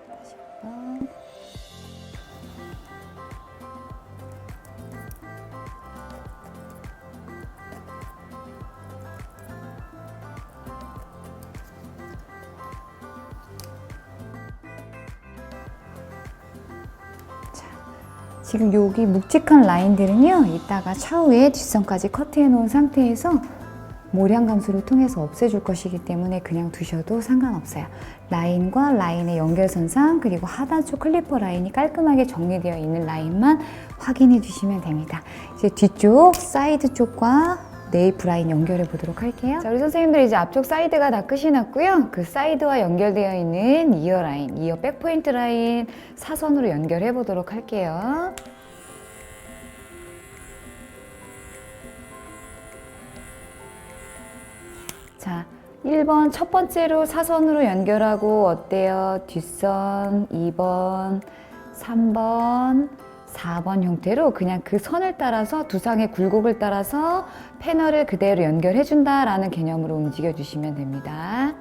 다시 한번. 지금 여기 묵직한 라인들은요, 이따가 차후에 뒷선까지 커트해 놓은 상태에서 모량 감소를 통해서 없애줄 것이기 때문에 그냥 두셔도 상관없어요. 라인과 라인의 연결선상, 그리고 하단 쪽 클리퍼 라인이 깔끔하게 정리되어 있는 라인만 확인해 주시면 됩니다. 이제 뒤쪽 사이드 쪽과 네이프 라인 연결해 보도록 할게요. 자, 우리 선생님들 이제 앞쪽 사이드가 다 끝이 났고요. 그 사이드와 연결되어 있는 이어 라인, 이어 백포인트 라인 사선으로 연결해 보도록 할게요. 자, 1번 첫 번째로 사선으로 연결하고 어때요? 뒷선 2번, 3번, 4번 형태로 그냥 그 선을 따라서 두상의 굴곡을 따라서 패널을 그대로 연결해 준다라는 개념으로 움직여 주시면 됩니다.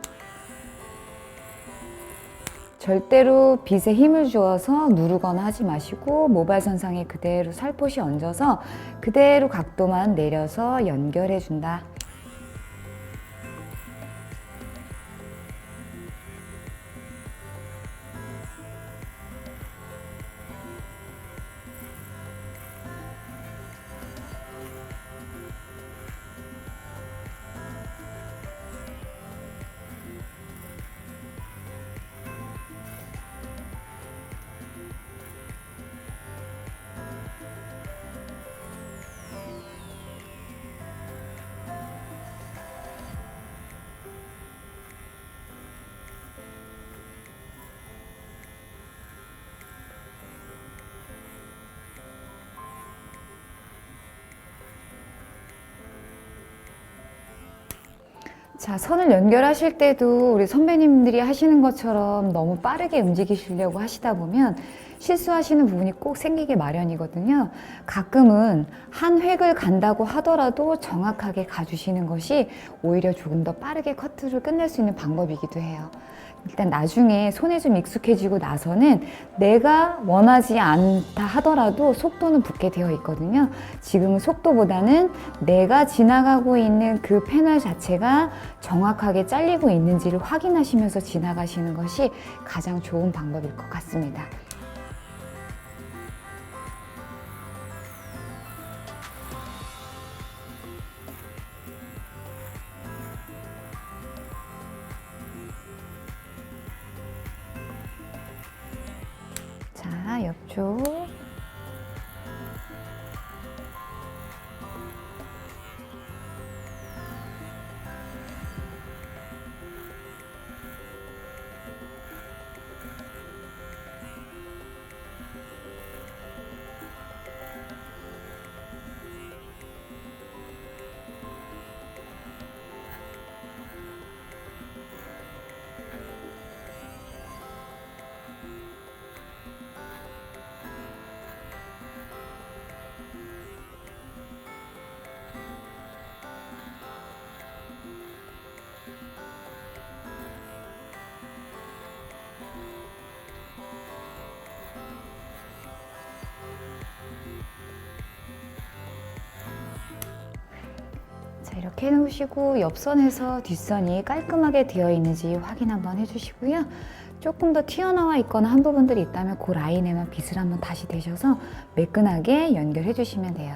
절대로 빗에 힘을 주어서 누르거나 하지 마시고 모발선상에 그대로 살포시 얹어서 그대로 각도만 내려서 연결해 준다. 자, 선을 연결하실 때도 우리 선배님들이 하시는 것처럼 너무 빠르게 움직이시려고 하시다 보면 실수하시는 부분이 꼭 생기게 마련이거든요. 가끔은 한 획을 간다고 하더라도 정확하게 가주시는 것이 오히려 조금 더 빠르게 커트를 끝낼 수 있는 방법이기도 해요. 일단 나중에 손에 좀 익숙해지고 나서는 내가 원하지 않다 하더라도 속도는 붙게 되어 있거든요. 지금은 속도보다는 내가 지나가고 있는 그 패널 자체가 정확하게 잘리고 있는지를 확인하시면서 지나가시는 것이 가장 좋은 방법일 것 같습니다. 자, 옆쪽. 자, 이렇게 해놓으시고 옆선에서 뒷선이 깔끔하게 되어 있는지 확인 한번 해주시고요. 조금 더 튀어나와 있거나 한 부분들이 있다면 그 라인에만 빗을 한번 다시 대셔서 매끈하게 연결해 주시면 돼요.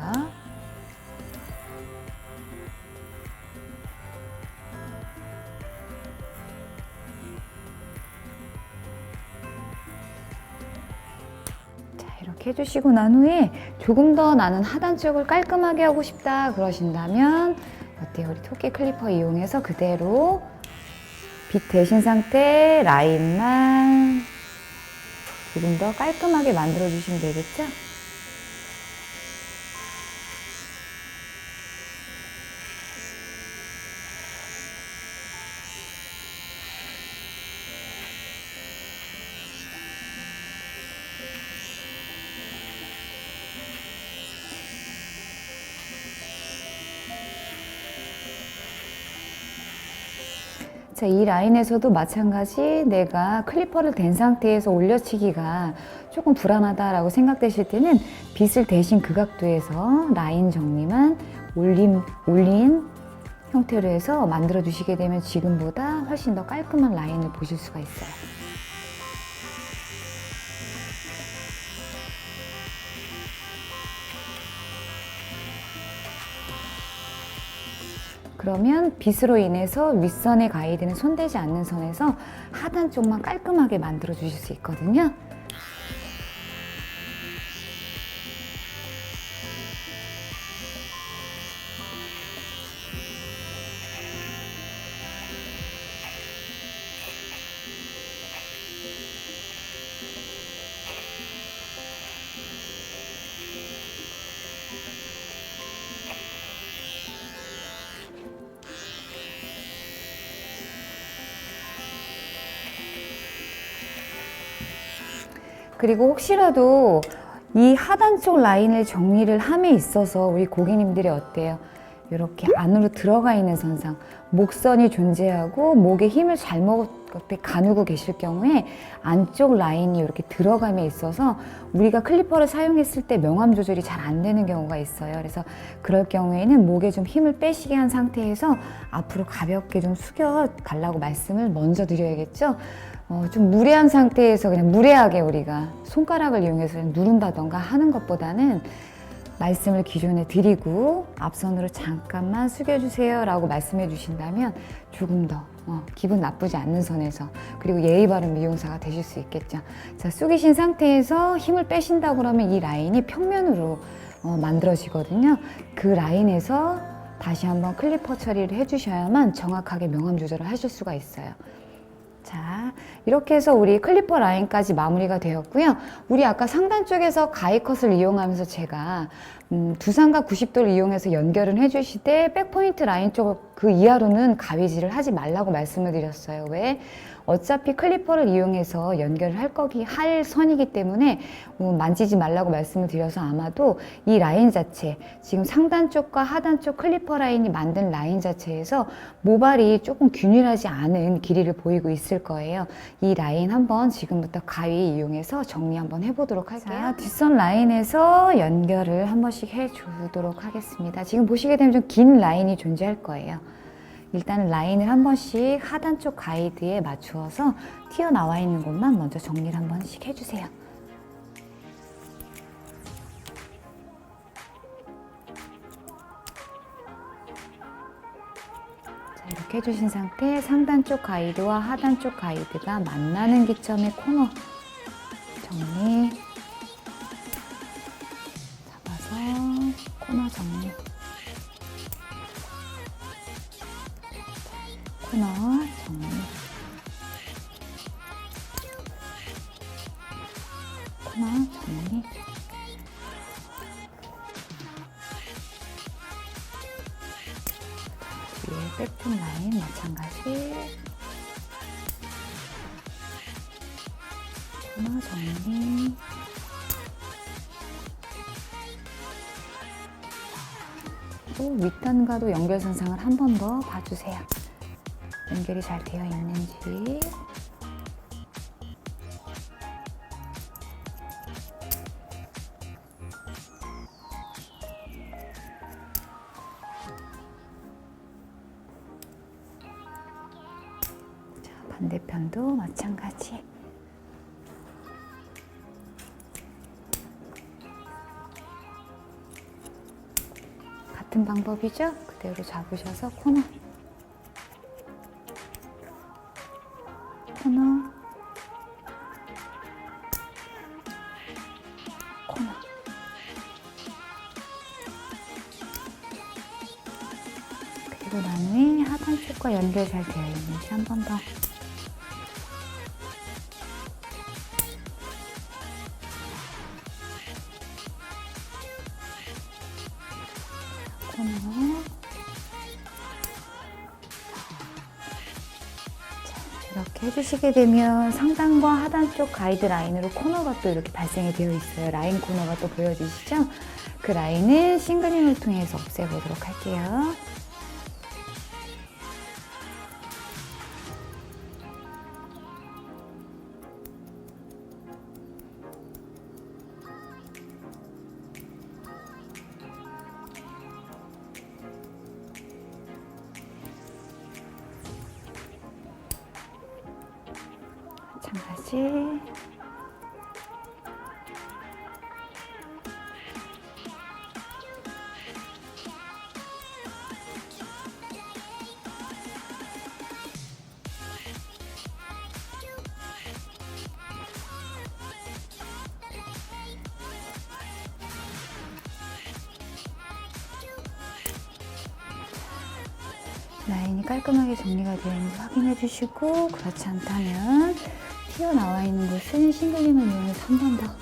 이렇게 해주시고 난 후에 조금 더 나는 하단 쪽을 깔끔하게 하고 싶다 그러신다면 어때요? 우리 토끼 클리퍼 이용해서 그대로 빗 대신 상태 라인만 조금 더 깔끔하게 만들어 주시면 되겠죠? 자, 이 라인에서도 마찬가지 내가 클리퍼를 댄 상태에서 올려치기가 조금 불안하다라고 생각되실 때는 빗을 대신 그 각도에서 라인 정리만 올린 형태로 해서 만들어 주시게 되면 지금보다 훨씬 더 깔끔한 라인을 보실 수가 있어요. 그러면 빗으로 인해서 윗선에 가이드는 손대지 않는 선에서 하단 쪽만 깔끔하게 만들어 주실 수 있거든요. 그리고 혹시라도 이 하단 쪽 라인을 정리를 함에 있어서 우리 고객님들이 어때요? 이렇게 안으로 들어가 있는 선상, 목선이 존재하고 목에 힘을 잘못 가누고 계실 경우에 안쪽 라인이 이렇게 들어감에 있어서 우리가 클리퍼를 사용했을 때 명암 조절이 잘 안 되는 경우가 있어요. 그래서 그럴 경우에는 목에 좀 힘을 빼시게 한 상태에서 앞으로 가볍게 좀 숙여 달라고 말씀을 먼저 드려야겠죠. 좀 무례한 상태에서 그냥 무례하게 우리가 손가락을 이용해서 누른다던가 하는 것보다는 말씀을 기존에 드리고 앞선으로 잠깐만 숙여주세요 라고 말씀해 주신다면 조금 더 기분 나쁘지 않는 선에서 그리고 예의 바른 미용사가 되실 수 있겠죠. 자, 숙이신 상태에서 힘을 빼신다고 그러면 이 라인이 평면으로 만들어지거든요. 그 라인에서 다시 한번 클리퍼 처리를 해주셔야만 정확하게 명암 조절을 하실 수가 있어요. 자, 이렇게 해서 우리 클리퍼 라인까지 마무리가 되었고요. 우리 아까 상단 쪽에서 가위컷을 이용하면서 제가 두상과 90도를 이용해서 연결을 해주실 때 백포인트 라인 쪽 그 이하로는 가위질을 하지 말라고 말씀을 드렸어요. 왜? 어차피 클리퍼를 이용해서 연결을 할 선이기 때문에 만지지 말라고 말씀을 드려서 아마도 이 라인 자체, 지금 상단 쪽과 하단 쪽 클리퍼 라인이 만든 라인 자체에서 모발이 조금 균일하지 않은 길이를 보이고 있을 거예요. 이 라인 한번 지금부터 가위 이용해서 정리 한번 해보도록 할게요. 자, 뒷선 라인에서 연결을 한 번씩 해주도록 하겠습니다. 지금 보시게 되면 좀 긴 라인이 존재할 거예요. 일단 라인을 한 번씩 하단 쪽 가이드에 맞추어서 튀어나와 있는 곳만 먼저 정리를 한 번씩 해주세요. 자, 이렇게 해주신 상태, 상단 쪽 가이드와 하단 쪽 가이드가 만나는 기점의 코너 정리, 잡아서 코너 정리, 코너 정리, 코너 정리, 뒤에 백톤 라인 마찬가지, 코너 정리, 또 윗단과도 연결선상을 한 번 더 봐주세요. 연결이 잘 되어 있는지. 자, 반대편도 마찬가지. 같은 방법이죠? 그대로 잡으셔서 코너, 코너, 코너. 그리고 난 후에 하단 쪽과 연결 잘 되어 있는지 한 번 더. 코너. 이렇게 해주시게 되면 상단과 하단 쪽 가이드 라인으로 코너가 또 이렇게 발생이 되어 있어요. 라인 코너가 또 보여지시죠? 그 라인은 싱글링을 통해서 없애보도록 할게요. 마찬가지. 라인이 깔끔하게 정리가 되어 있는지 확인해 주시고, 그렇지 않다면 튀어나와 있는 곳은 싱글링을 이용해서 한 번 더.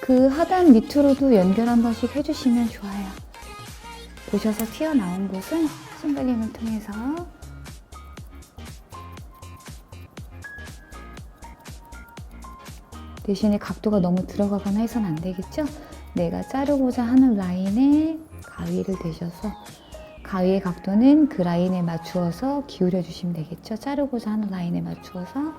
그 하단 밑으로도 연결 한 번씩 해주시면 좋아요. 보셔서 튀어나온 곳은 싱글링을 통해서. 대신에 각도가 너무 들어가거나 해서는 안 되겠죠? 내가 자르고자 하는 라인에 가위를 대셔서 가위의 각도는 그 라인에 맞추어서 기울여 주시면 되겠죠? 자르고자 하는 라인에 맞추어서.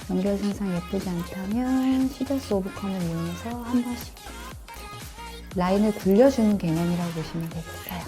연결선상 예쁘지 않다면 시저스 오브컴을 이용해서 한 번씩 라인을 굴려주는 개념이라고 보시면 되겠어요.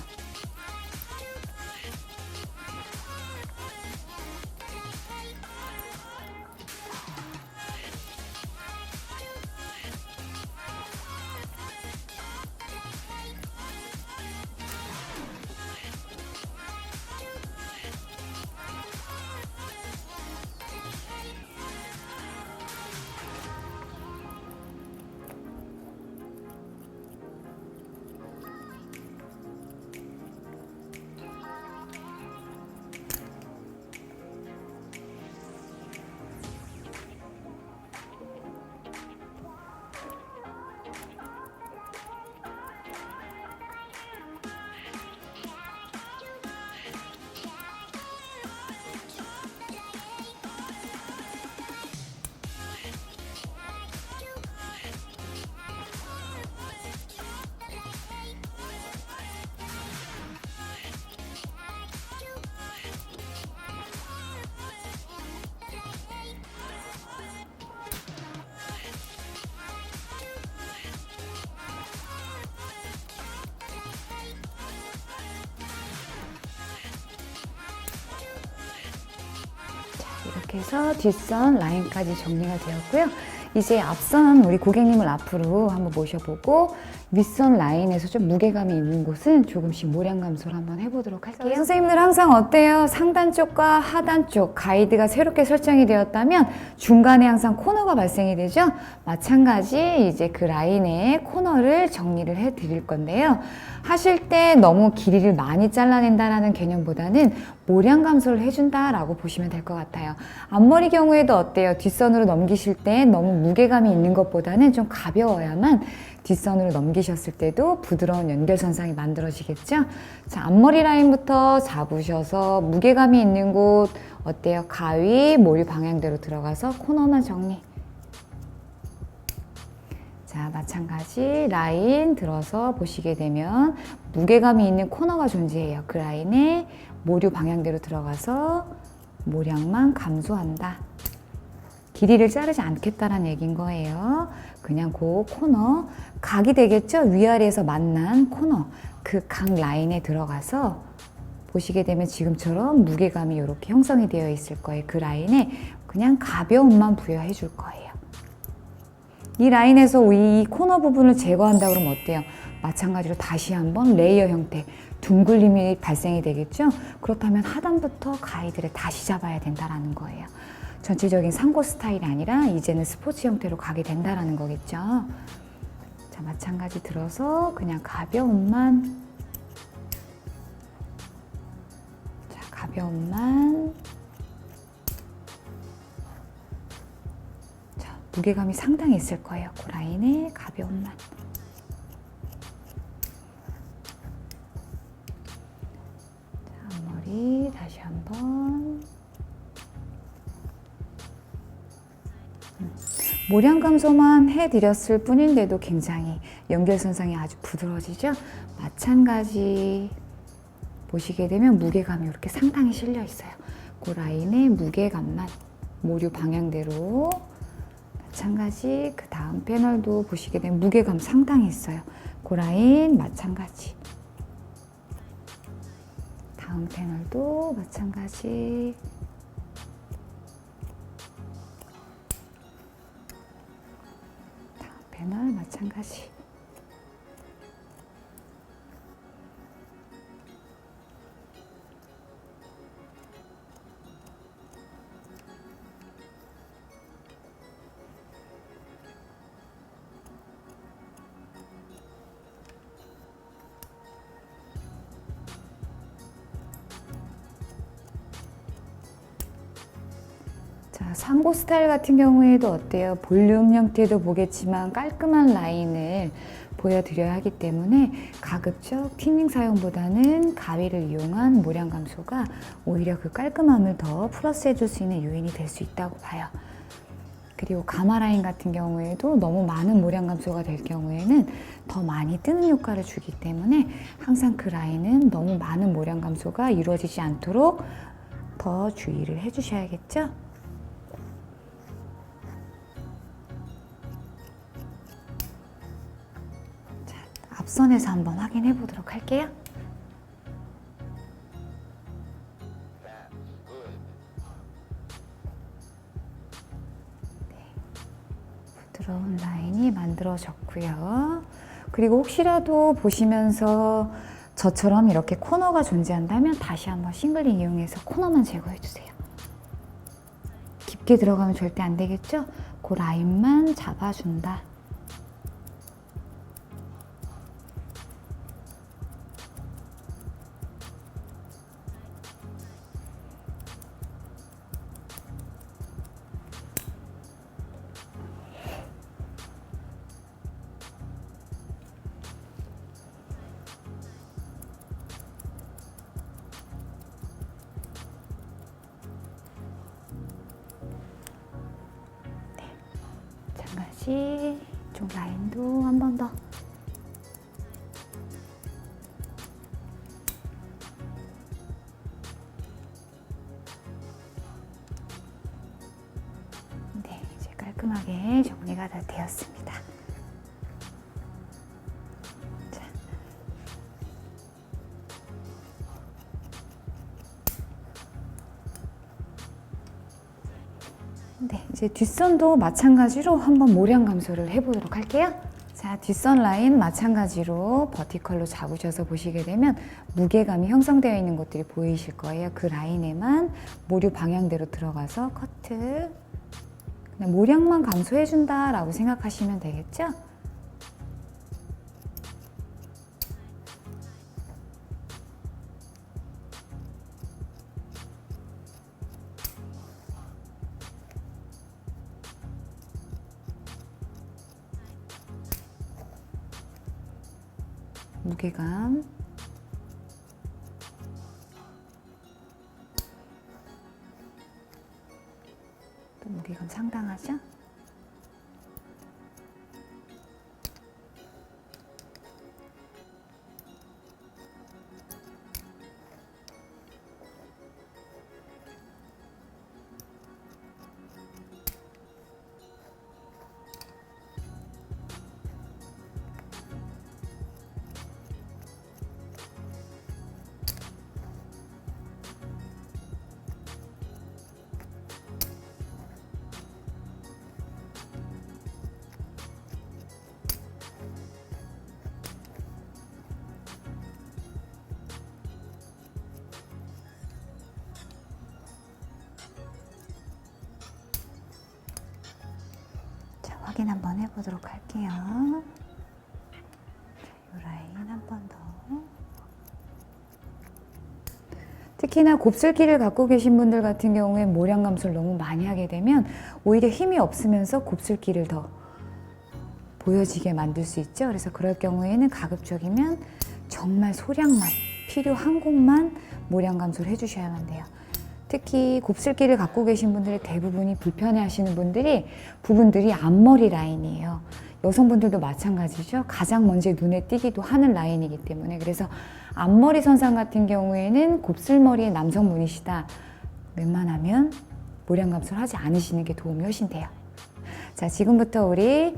이렇게 해서 뒷선 라인까지 정리가 되었고요. 이제 앞선 우리 고객님을 앞으로 한번 모셔보고 윗선 라인에서 좀 무게감이 있는 곳은 조금씩 모량 감소를 한번 해보도록 할게요. 선생님들 항상 어때요? 상단 쪽과 하단 쪽 가이드가 새롭게 설정이 되었다면 중간에 항상 코너가 발생이 되죠? 마찬가지 이제 그 라인에 코너를 정리를 해 드릴 건데요. 하실 때 너무 길이를 많이 잘라낸다라는 개념보다는 모량 감소를 해준다라고 보시면 될 것 같아요. 앞머리 경우에도 어때요? 뒷선으로 넘기실 때 너무 무게감이 있는 것보다는 좀 가벼워야만 뒷선으로 넘기셨을 때도 부드러운 연결선상이 만들어지겠죠? 자, 앞머리 라인부터 잡으셔서 무게감이 있는 곳 어때요? 가위, 모유 방향대로 들어가서 코너만 정리. 자, 마찬가지 라인 들어서 보시게 되면 무게감이 있는 코너가 존재해요. 그 라인에 모류 방향대로 들어가서 모량만 감소한다. 길이를 자르지 않겠다라는 얘기인 거예요. 그냥 그 코너, 각이 되겠죠? 위아래에서 만난 코너, 그 각 라인에 들어가서 보시게 되면 지금처럼 무게감이 이렇게 형성이 되어 있을 거예요. 그 라인에 그냥 가벼움만 부여해 줄 거예요. 이 라인에서 이 코너 부분을 제거한다 그러면 어때요? 마찬가지로 다시 한번 레이어 형태, 둥글림이 발생이 되겠죠? 그렇다면 하단부터 가이드를 다시 잡아야 된다는 거예요. 전체적인 상고 스타일이 아니라 이제는 스포츠 형태로 가게 된다는 거겠죠? 자, 마찬가지 들어서 그냥 가벼움만, 자, 가벼움만, 자, 무게감이 상당히 있을 거예요. 그 라인에 가벼움만. 자, 앞머리 다시 한번. 모량 감소만 해드렸을 뿐인데도 굉장히 연결선상이 아주 부드러워지죠? 마찬가지 보시게 되면 무게감이 이렇게 상당히 실려 있어요. 그 라인의 무게감만 모류 방향대로 마찬가지 그 다음 패널도 보시게 되면 무게감 상당히 있어요. 그 라인 마찬가지 다음 패널도 마찬가지 패널 마찬가지. 자, 상고 스타일 같은 경우에도 어때요? 볼륨 형태도 보겠지만 깔끔한 라인을 보여드려야 하기 때문에 가급적 튜닝 사용보다는 가위를 이용한 모량 감소가 오히려 그 깔끔함을 더 플러스 해줄 수 있는 요인이 될 수 있다고 봐요. 그리고 가마 라인 같은 경우에도 너무 많은 모량 감소가 될 경우에는 더 많이 뜨는 효과를 주기 때문에 항상 그 라인은 너무 많은 모량 감소가 이루어지지 않도록 더 주의를 해주셔야겠죠? 앞선에서 한번 확인해 보도록 할게요. 네, 부드러운 라인이 만들어졌고요. 그리고 혹시라도 보시면서 저처럼 이렇게 코너가 존재한다면 다시 한번 싱글링 이용해서 코너만 제거해 주세요. 깊게 들어가면 절대 안 되겠죠? 그 라인만 잡아준다. 마찬가지 이쪽 라인도 한 번 더. 네, 이제 깔끔하게 정리가 다 되었습니다. 자. 이제 뒷선도 마찬가지로 한번 모량 감소를 해보도록 할게요. 자, 뒷선 라인 마찬가지로 버티컬로 잡으셔서 보시게 되면 무게감이 형성되어 있는 것들이 보이실 거예요. 그 라인에만 모류 방향대로 들어가서 커트. 그냥 모량만 감소해준다라고 생각하시면 되겠죠? 무게감. 또 무게감 상당하죠? 확인 한번 해보도록 할게요. 이 라인 한 번 더. 특히나 곱슬기를 갖고 계신 분들 같은 경우에 모량 감소를 너무 많이 하게 되면 오히려 힘이 없으면서 곱슬기를 더 보여지게 만들 수 있죠. 그래서 그럴 경우에는 가급적이면 정말 소량만 필요한 곳만 모량 감소를 해주셔야만 돼요. 특히 곱슬기를 갖고 계신 분들의 대부분이 불편해하시는 부분들이 앞머리 라인이에요. 여성분들도 마찬가지죠. 가장 먼저 눈에 띄기도 하는 라인이기 때문에 그래서 앞머리 선상 같은 경우에는 곱슬머리의 남성분이시다. 웬만하면 모량 감소를 하지 않으시는 게 도움이 훨씬 돼요. 자, 지금부터 우리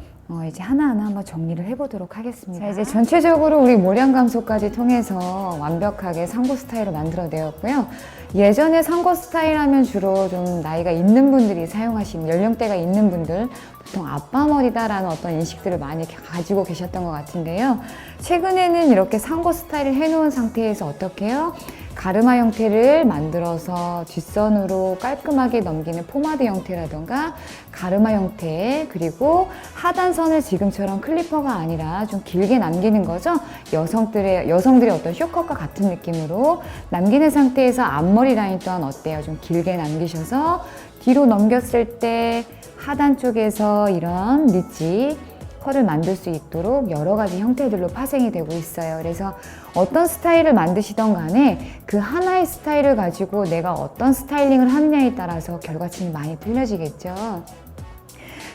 이제 하나하나 한번 정리를 해보도록 하겠습니다. 자, 이제 전체적으로 우리 모량 감소까지 통해서 완벽하게 상고 스타일을 만들어내었고요. 예전에 상고 스타일 하면 주로 좀 나이가 있는 분들이 사용하시는 연령대가 있는 분들, 보통 아빠 머리다라는 어떤 인식들을 많이 가지고 계셨던 것 같은데요. 최근에는 이렇게 상고 스타일을 해놓은 상태에서 어떻게 해요? 가르마 형태를 만들어서 뒷선으로 깔끔하게 넘기는 포마드 형태라던가 가르마 형태, 그리고 하단선을 지금처럼 클리퍼가 아니라 좀 길게 남기는 거죠. 여성들의 어떤 쇼컷과 같은 느낌으로 남기는 상태에서 앞머리 라인 또한 어때요? 좀 길게 남기셔서 뒤로 넘겼을 때 하단 쪽에서 이런 리치 컬을 만들 수 있도록 여러 가지 형태들로 파생이 되고 있어요. 그래서 어떤 스타일을 만드시던 간에 그 하나의 스타일을 가지고 내가 어떤 스타일링을 하느냐에 따라서 결과치는 많이 틀려지겠죠.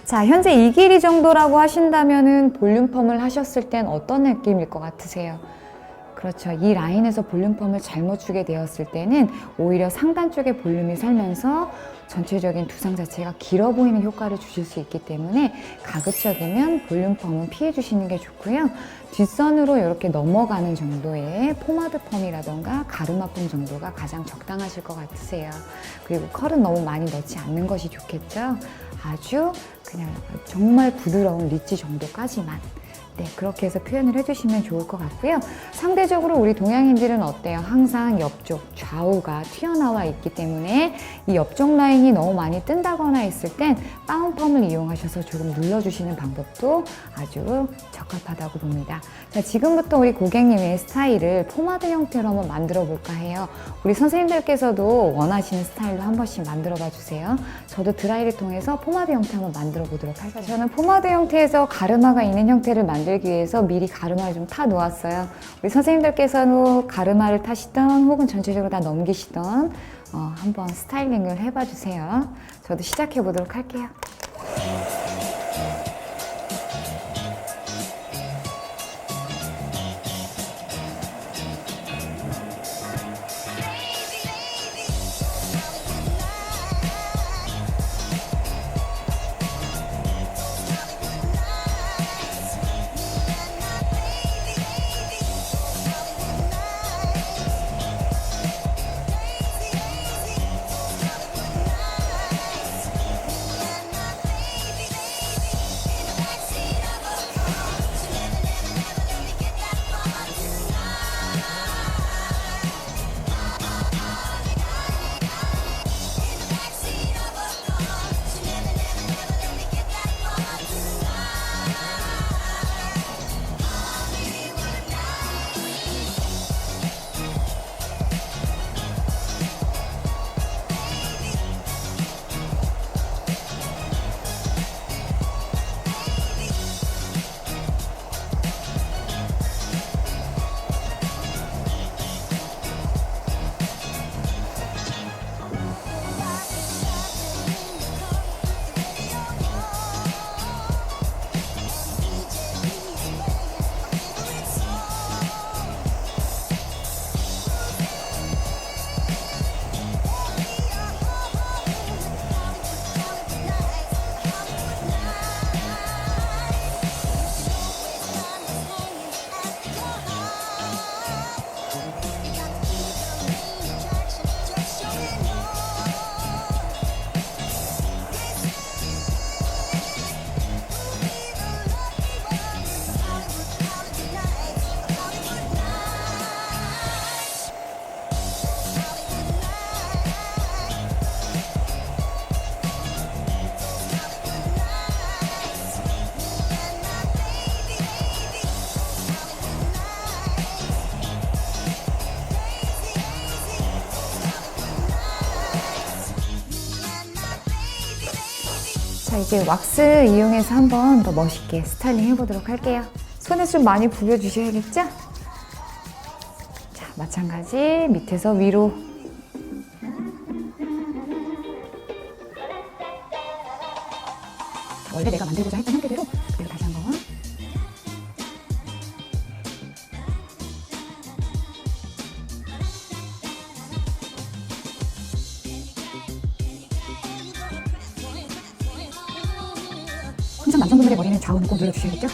자, 현재 이 길이 정도라고 하신다면은 볼륨 펌을 하셨을 땐 어떤 느낌일 것 같으세요? 그렇죠. 이 라인에서 볼륨 펌을 잘못 주게 되었을 때는 오히려 상단 쪽에 볼륨이 살면서 전체적인 두상 자체가 길어 보이는 효과를 주실 수 있기 때문에 가급적이면 볼륨 펌은 피해 주시는 게 좋고요. 뒷선으로 이렇게 넘어가는 정도의 포마드 펌이라던가 가르마 펌 정도가 가장 적당하실 것 같으세요. 그리고 컬은 너무 많이 넣지 않는 것이 좋겠죠. 아주 그냥 정말 부드러운 리치 정도까지만 네, 그렇게 해서 표현을 해주시면 좋을 것 같고요. 상대적으로 우리 동양인들은 어때요? 항상 옆쪽 좌우가 튀어나와 있기 때문에 이 옆쪽 라인이 너무 많이 뜬다거나 했을 땐 다운펌을 이용하셔서 조금 눌러주시는 방법도 아주 적합하다고 봅니다. 자, 지금부터 우리 고객님의 스타일을 포마드 형태로 한번 만들어 볼까 해요. 우리 선생님들께서도 원하시는 스타일로 한 번씩 만들어 봐 주세요. 저도 드라이를 통해서 포마드 형태 한번 만들어 보도록 할게요. 저는 포마드 형태에서 가르마가 있는 형태를 만들기 위해서 미리 가르마를 좀 타 놓았어요. 우리 선생님들께서는 가르마를 타시던 혹은 전체적으로 다 넘기시던 한번 스타일링을 해봐 주세요. 저도 시작해 보도록 할게요. 자, 이제 왁스 이용해서 한 번 더 멋있게 스타일링 해보도록 할게요. 손에 좀 많이 부벼주셔야겠죠? 자, 마찬가지 밑에서 위로. 원래 내가 만들고자 했던 형태대로 그대로 다시 한번. 항상 남성분들의 머리는 좌우는 꼭 눌러주셔야겠죠?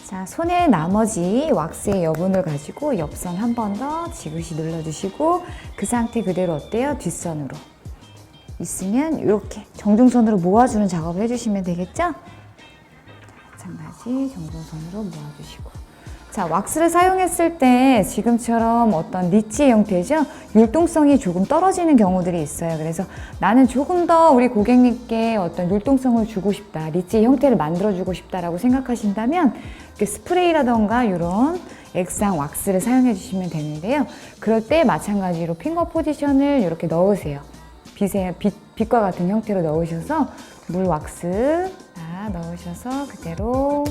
자, 손에 나머지 왁스의 여분을 가지고 옆선 한 번 더 지그시 눌러주시고 그 상태 그대로 어때요? 뒷선으로. 있으면 이렇게 정중선으로 모아주는 작업을 해주시면 되겠죠? 마찬가지 정중선으로 모아주시고. 자, 왁스를 사용했을 때 지금처럼 어떤 니치의 형태죠? 율동성이 조금 떨어지는 경우들이 있어요. 그래서 나는 조금 더 우리 고객님께 어떤 율동성을 주고 싶다, 니치의 형태를 만들어주고 싶다라고 생각하신다면 이렇게 스프레이라던가 이런 액상 왁스를 사용해 주시면 되는데요. 그럴 때 마찬가지로 핑거 포지션을 이렇게 넣으세요. 빛과 같은 형태로 넣으셔서 물 왁스 넣으셔서 그대로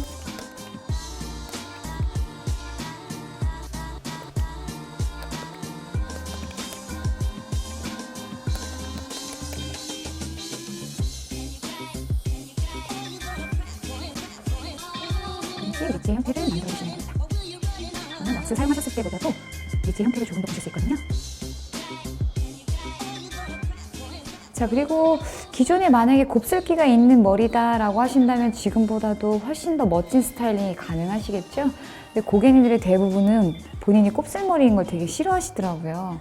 리치 형태를 만들어주시면 됩니다. 왁스 사용하셨을 때보다도 리치 형태를 조금 더 보실 수 있거든요. 자, 그리고 기존에 만약에 곱슬기가 있는 머리다라고 하신다면 지금보다도 훨씬 더 멋진 스타일링이 가능하시겠죠? 근데 고객님들의 대부분은 본인이 곱슬머리인 걸 되게 싫어하시더라고요.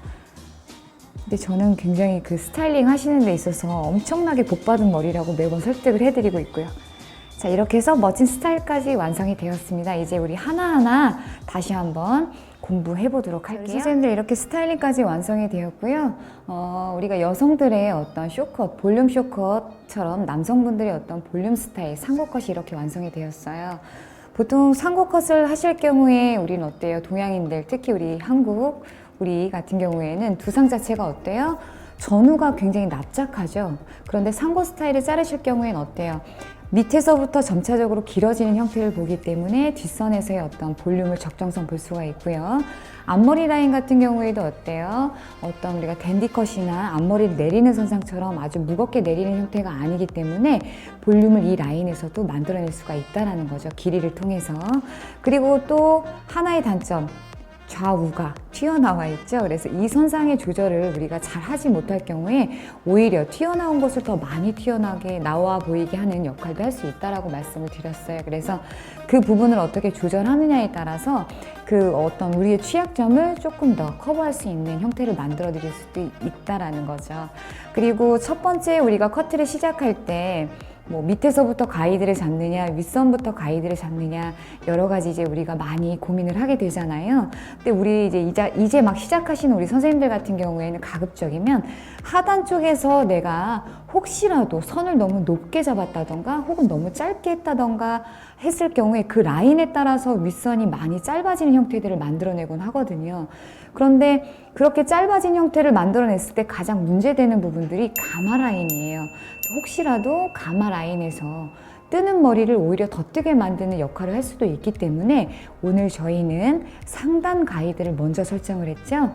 근데 저는 굉장히 그 스타일링 하시는 데 있어서 엄청나게 복받은 머리라고 매번 설득을 해드리고 있고요. 자, 이렇게 해서 멋진 스타일까지 완성이 되었습니다. 이제 우리 하나하나 다시 한번 공부해 보도록 할게요. 선생님들 이렇게 스타일링까지 완성이 되었고요. 우리가 여성들의 어떤 쇼컷, 볼륨 쇼컷처럼 남성분들의 어떤 볼륨 스타일, 상고컷이 이렇게 완성이 되었어요. 보통 상고컷을 하실 경우에 우리는 어때요? 동양인들, 특히 우리 한국, 우리 같은 경우에는 두상 자체가 어때요? 전후가 굉장히 납작하죠. 그런데 상고 스타일을 자르실 경우에는 어때요? 밑에서부터 점차적으로 길어지는 형태를 보기 때문에 뒷선에서의 어떤 볼륨을 적정성 볼 수가 있고요. 앞머리 라인 같은 경우에도 어때요? 어떤 우리가 댄디컷이나 앞머리를 내리는 선상처럼 아주 무겁게 내리는 형태가 아니기 때문에 볼륨을 이 라인에서도 만들어낼 수가 있다는 거죠. 길이를 통해서. 그리고 또 하나의 단점. 좌우가 튀어나와 있죠. 그래서 이 선상의 조절을 우리가 잘 하지 못할 경우에 오히려 튀어나온 것을 더 많이 튀어나오게 나와 보이게 하는 역할도 할 수 있다라고 말씀을 드렸어요. 그래서 그 부분을 어떻게 조절하느냐에 따라서 그 어떤 우리의 취약점을 조금 더 커버할 수 있는 형태를 만들어 드릴 수도 있다라는 거죠. 그리고 첫 번째 우리가 커트를 시작할 때 뭐 밑에서부터 가이드를 잡느냐, 윗선부터 가이드를 잡느냐, 여러 가지 이제 우리가 많이 고민을 하게 되잖아요. 근데 우리 이제 막 시작하시는 우리 선생님들 같은 경우에는 가급적이면 하단 쪽에서 내가 혹시라도 선을 너무 높게 잡았다던가 혹은 너무 짧게 했다던가 했을 경우에 그 라인에 따라서 윗선이 많이 짧아지는 형태들을 만들어내곤 하거든요. 그런데 그렇게 짧아진 형태를 만들어냈을 때 가장 문제되는 부분들이 가마 라인이에요. 혹시라도 가마 라인에서 뜨는 머리를 오히려 더 뜨게 만드는 역할을 할 수도 있기 때문에 오늘 저희는 상단 가이드를 먼저 설정을 했죠.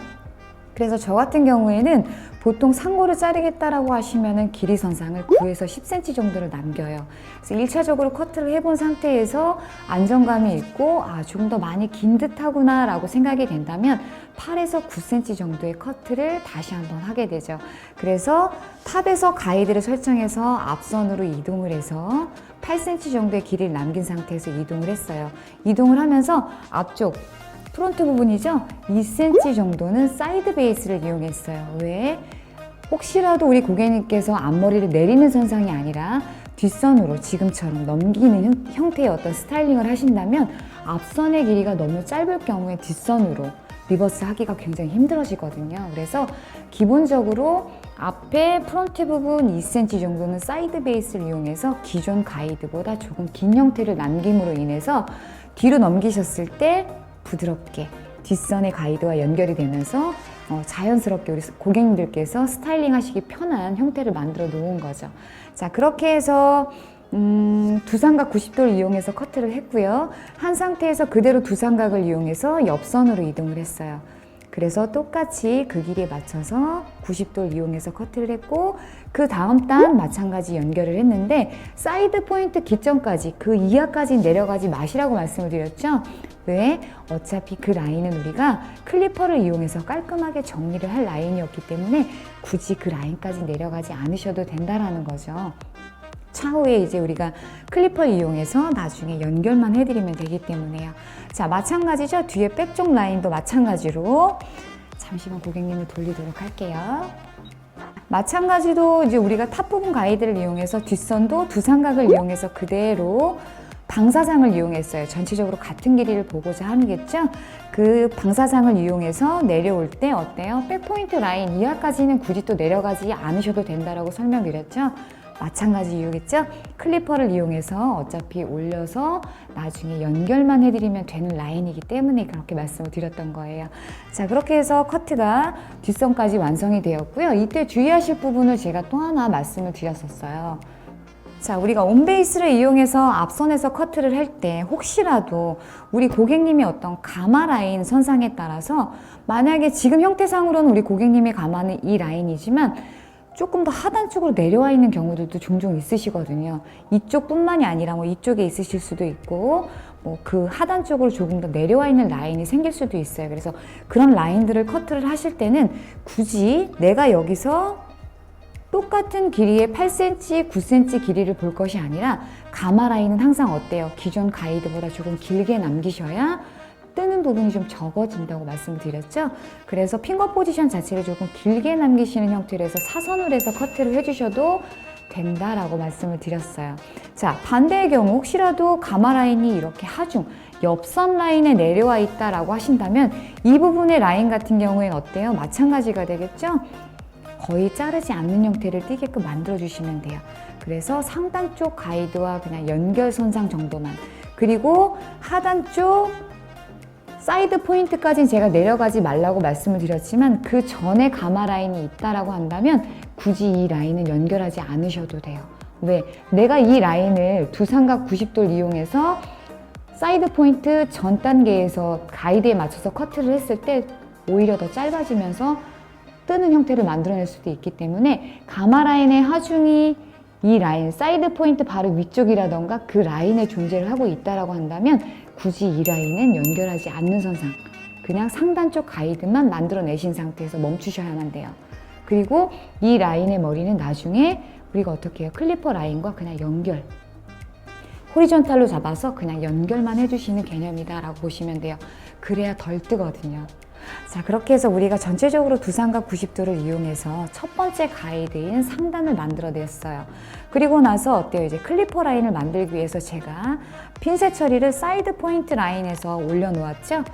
그래서 저 같은 경우에는 보통 상고를 자르겠다라고 하시면은 길이 선상을 9에서 10cm 정도를 남겨요. 그래서 1차적으로 커트를 해본 상태에서 안정감이 있고 조금 더 많이 긴 듯하구나 라고 생각이 된다면 8에서 9cm 정도의 커트를 다시 한번 하게 되죠. 그래서 탑에서 가이드를 설정해서 앞선으로 이동을 해서 8cm 정도의 길이를 남긴 상태에서 이동을 했어요. 이동을 하면서 앞쪽 프론트 부분이죠. 2cm 정도는 사이드 베이스를 이용했어요. 왜? 혹시라도 우리 고객님께서 앞머리를 내리는 선상이 아니라 뒷선으로 지금처럼 넘기는 형태의 어떤 스타일링을 하신다면 앞선의 길이가 너무 짧을 경우에 뒷선으로 리버스 하기가 굉장히 힘들어지거든요. 그래서 기본적으로 앞에 프론트 부분 2cm 정도는 사이드 베이스를 이용해서 기존 가이드보다 조금 긴 형태를 남김으로 인해서 뒤로 넘기셨을 때 부드럽게 뒷선의 가이드와 연결이 되면서 자연스럽게 우리 고객님들께서 스타일링 하시기 편한 형태를 만들어 놓은 거죠. 자, 그렇게 해서 두삼각 90도를 이용해서 커트를 했고요. 한 상태에서 그대로 두삼각을 이용해서 옆선으로 이동을 했어요. 그래서 똑같이 그 길이에 맞춰서 90도를 이용해서 커트를 했고, 그 다음 단 마찬가지 연결을 했는데 사이드 포인트 기점까지 그 이하까지 내려가지 마시라고 말씀을 드렸죠. 왜? 어차피 그 라인은 우리가 클리퍼를 이용해서 깔끔하게 정리를 할 라인이었기 때문에 굳이 그 라인까지 내려가지 않으셔도 된다라는 거죠. 차후에 이제 우리가 클리퍼를 이용해서 나중에 연결만 해드리면 되기 때문에요. 자, 마찬가지죠. 뒤에 백쪽 라인도 마찬가지로 잠시만 고객님을 돌리도록 할게요. 마찬가지로 이제 우리가 탑 부분 가이드를 이용해서 뒷선도 두삼각을 이용해서 그대로 방사상을 이용했어요. 전체적으로 같은 길이를 보고자 하겠죠? 그 방사상을 이용해서 내려올 때 어때요? 백포인트 라인 이하까지는 굳이 또 내려가지 않으셔도 된다라고 설명드렸죠? 마찬가지 이유겠죠? 클리퍼를 이용해서 어차피 올려서 나중에 연결만 해드리면 되는 라인이기 때문에 그렇게 말씀을 드렸던 거예요. 자, 그렇게 해서 커트가 뒷선까지 완성이 되었고요. 이때 주의하실 부분을 제가 또 하나 말씀을 드렸었어요. 자, 우리가 온베이스를 이용해서 앞선에서 커트를 할 때 혹시라도 우리 고객님의 어떤 가마 라인 선상에 따라서 만약에 지금 형태상으로는 우리 고객님의 가마는 이 라인이지만 조금 더 하단 쪽으로 내려와 있는 경우들도 종종 있으시거든요. 이쪽뿐만이 아니라 뭐 이쪽에 있으실 수도 있고 뭐 그 하단 쪽으로 조금 더 내려와 있는 라인이 생길 수도 있어요. 그래서 그런 라인들을 커트를 하실 때는 굳이 내가 여기서 똑같은 길이의 8cm, 9cm 길이를 볼 것이 아니라 가마 라인은 항상 어때요? 기존 가이드보다 조금 길게 남기셔야 뜨는 부분이 좀 적어진다고 말씀을 드렸죠. 그래서 핑거 포지션 자체를 조금 길게 남기시는 형태로 해서 사선으로 해서 커트를 해주셔도 된다라고 말씀을 드렸어요. 자, 반대의 경우 혹시라도 가마 라인이 이렇게 하중 옆선 라인에 내려와 있다라고 하신다면 이 부분의 라인 같은 경우에는 어때요? 마찬가지가 되겠죠? 거의 자르지 않는 형태를 띄게끔 만들어 주시면 돼요. 그래서 상단 쪽 가이드와 그냥 연결선상 정도만, 그리고 하단 쪽 사이드 포인트까지는 제가 내려가지 말라고 말씀을 드렸지만 그 전에 가마 라인이 있다라고 한다면 굳이 이 라인은 연결하지 않으셔도 돼요. 왜? 내가 이 라인을 두삼각 90도를 이용해서 사이드 포인트 전 단계에서 가이드에 맞춰서 커트를 했을 때 오히려 더 짧아지면서 뜨는 형태를 만들어낼 수도 있기 때문에 가마 라인의 하중이 이 라인, 사이드 포인트 바로 위쪽이라던가 그 라인에 존재를 하고 있다라고 한다면 굳이 이 라인은 연결하지 않는 선상, 그냥 상단 쪽 가이드만 만들어내신 상태에서 멈추셔야만 돼요. 그리고 이 라인의 머리는 나중에 우리가 어떻게 해요? 클리퍼 라인과 그냥 연결, 호리존탈로 잡아서 그냥 연결만 해주시는 개념이다 라고 보시면 돼요. 그래야 덜 뜨거든요. 자, 그렇게 해서 우리가 전체적으로 두삼각 90도를 이용해서 첫 번째 가이드인 상단을 만들어냈어요. 그리고 나서 어때요? 이제 클리퍼 라인을 만들기 위해서 제가 핀셋 처리를 사이드 포인트 라인에서 올려놓았죠?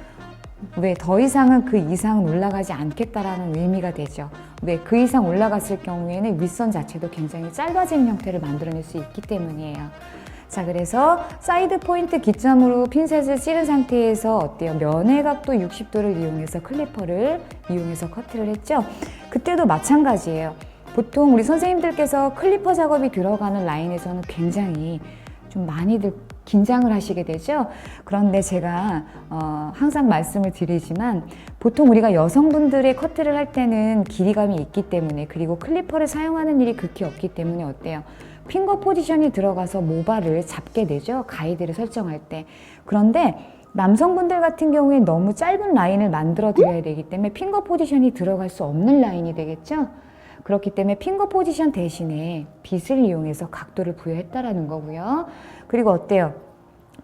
왜? 더 이상은 그 이상은 올라가지 않겠다라는 의미가 되죠. 왜? 그 이상 올라갔을 경우에는 윗선 자체도 굉장히 짧아진 형태를 만들어낼 수 있기 때문이에요. 자, 그래서 사이드 포인트 기점으로 핀셋을 찌른 상태에서 어때요? 면의 각도 60도를 이용해서 클리퍼를 이용해서 커트를 했죠? 그때도 마찬가지예요. 보통 우리 선생님들께서 클리퍼 작업이 들어가는 라인에서는 굉장히 좀 많이들 긴장을 하시게 되죠. 그런데 제가 항상 말씀을 드리지만 보통 우리가 여성분들의 커트를 할 때는 길이감이 있기 때문에, 그리고 클리퍼를 사용하는 일이 극히 없기 때문에 어때요? 핑거 포지션이 들어가서 모발을 잡게 되죠. 가이드를 설정할 때. 그런데 남성분들 같은 경우에 너무 짧은 라인을 만들어 드려야 되기 때문에 핑거 포지션이 들어갈 수 없는 라인이 되겠죠. 그렇기 때문에 핑거 포지션 대신에 빗을 이용해서 각도를 부여했다라는 거고요. 그리고 어때요?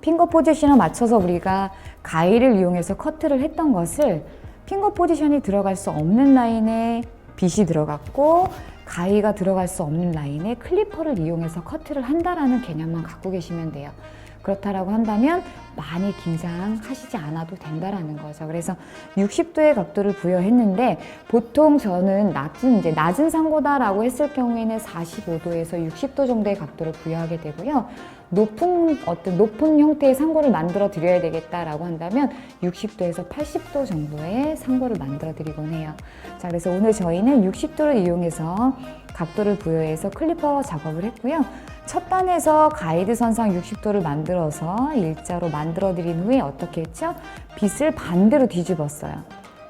핑거 포지션에 맞춰서 우리가 가위를 이용해서 커트를 했던 것을 핑거 포지션이 들어갈 수 없는 라인에 빗이 들어갔고 가위가 들어갈 수 없는 라인에 클리퍼를 이용해서 커트를 한다라는 개념만 갖고 계시면 돼요. 그렇다라고 한다면 많이 긴장하시지 않아도 된다라는 거죠. 그래서 60도의 각도를 부여했는데 보통 저는 낮은 상고다라고 했을 경우에는 45도에서 60도 정도의 각도를 부여하게 되고요. 높은 형태의 상고를 만들어 드려야 되겠다라고 한다면 60도에서 80도 정도의 상고를 만들어 드리곤 해요. 자, 그래서 오늘 저희는 60도를 이용해서 각도를 부여해서 클리퍼 작업을 했고요. 첫 단에서 가이드 선상 60도를 만들어서 일자로 만들어 드린 후에 어떻게 했죠? 빗을 반대로 뒤집었어요.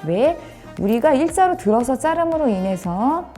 왜? 우리가 일자로 들어서 자름으로 인해서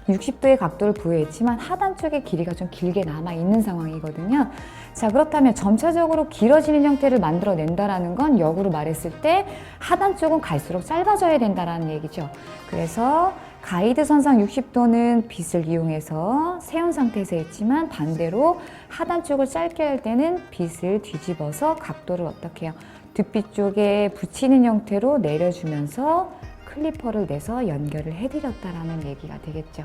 60도의 각도를 부여했지만 하단 쪽의 길이가 좀 길게 남아 있는 상황이거든요. 자, 그렇다면 점차적으로 길어지는 형태를 만들어낸다라는 건 역으로 말했을 때 하단 쪽은 갈수록 짧아져야 된다라는 얘기죠. 그래서 가이드 선상 60도는 빗을 이용해서 세운 상태에서 했지만 반대로 하단 쪽을 짧게 할 때는 빗을 뒤집어서 각도를 어떻게 해요? 뒷빗 쪽에 붙이는 형태로 내려주면서 클리퍼를 내서 연결을 해드렸다라는 얘기가 되겠죠.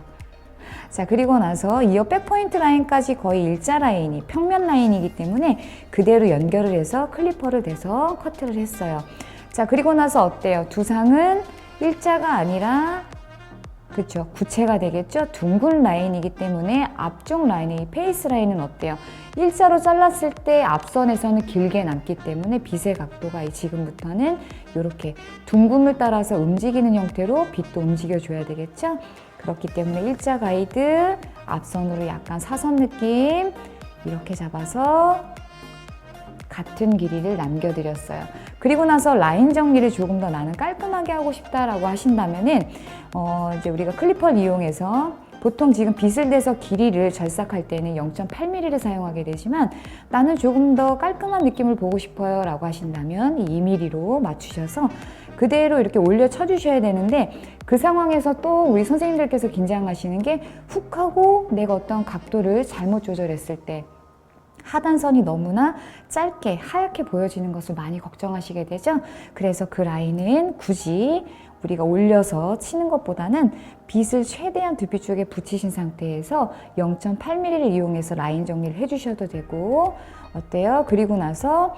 자, 그리고 나서 이어 백포인트 라인까지 거의 일자 라인이 평면 라인이기 때문에 그대로 연결을 해서 클리퍼를 대서 커트를 했어요. 자, 그리고 나서 어때요? 두상은 일자가 아니라 그렇죠. 구체가 되겠죠. 둥근 라인이기 때문에 앞쪽 라인의 페이스 라인은 어때요? 일자로 잘랐을 때 앞선에서는 길게 남기 때문에 빗의 각도가 지금부터는 이렇게 둥근을 따라서 움직이는 형태로 빗도 움직여줘야 되겠죠. 그렇기 때문에 일자 가이드, 앞선으로 약간 사선 느낌 이렇게 잡아서 같은 길이를 남겨드렸어요. 그리고 나서 라인 정리를 조금 더 나는 깔끔하게 하고 싶다라고 하신다면은 이제 우리가 클리퍼를 이용해서 보통 지금 빗을 대서 길이를 절삭할 때는 0.8mm를 사용하게 되지만 나는 조금 더 깔끔한 느낌을 보고 싶어요 라고 하신다면 2mm로 맞추셔서 그대로 이렇게 올려 쳐주셔야 되는데 그 상황에서 또 우리 선생님들께서 긴장하시는 게 훅 하고 내가 어떤 각도를 잘못 조절했을 때 하단선이 너무나 짧게 하얗게 보여지는 것을 많이 걱정하시게 되죠. 그래서 그 라인은 굳이 우리가 올려서 치는 것보다는 빗을 최대한 뒷빗 쪽에 붙이신 상태에서 0.8mm를 이용해서 라인 정리를 해주셔도 되고 어때요? 그리고 나서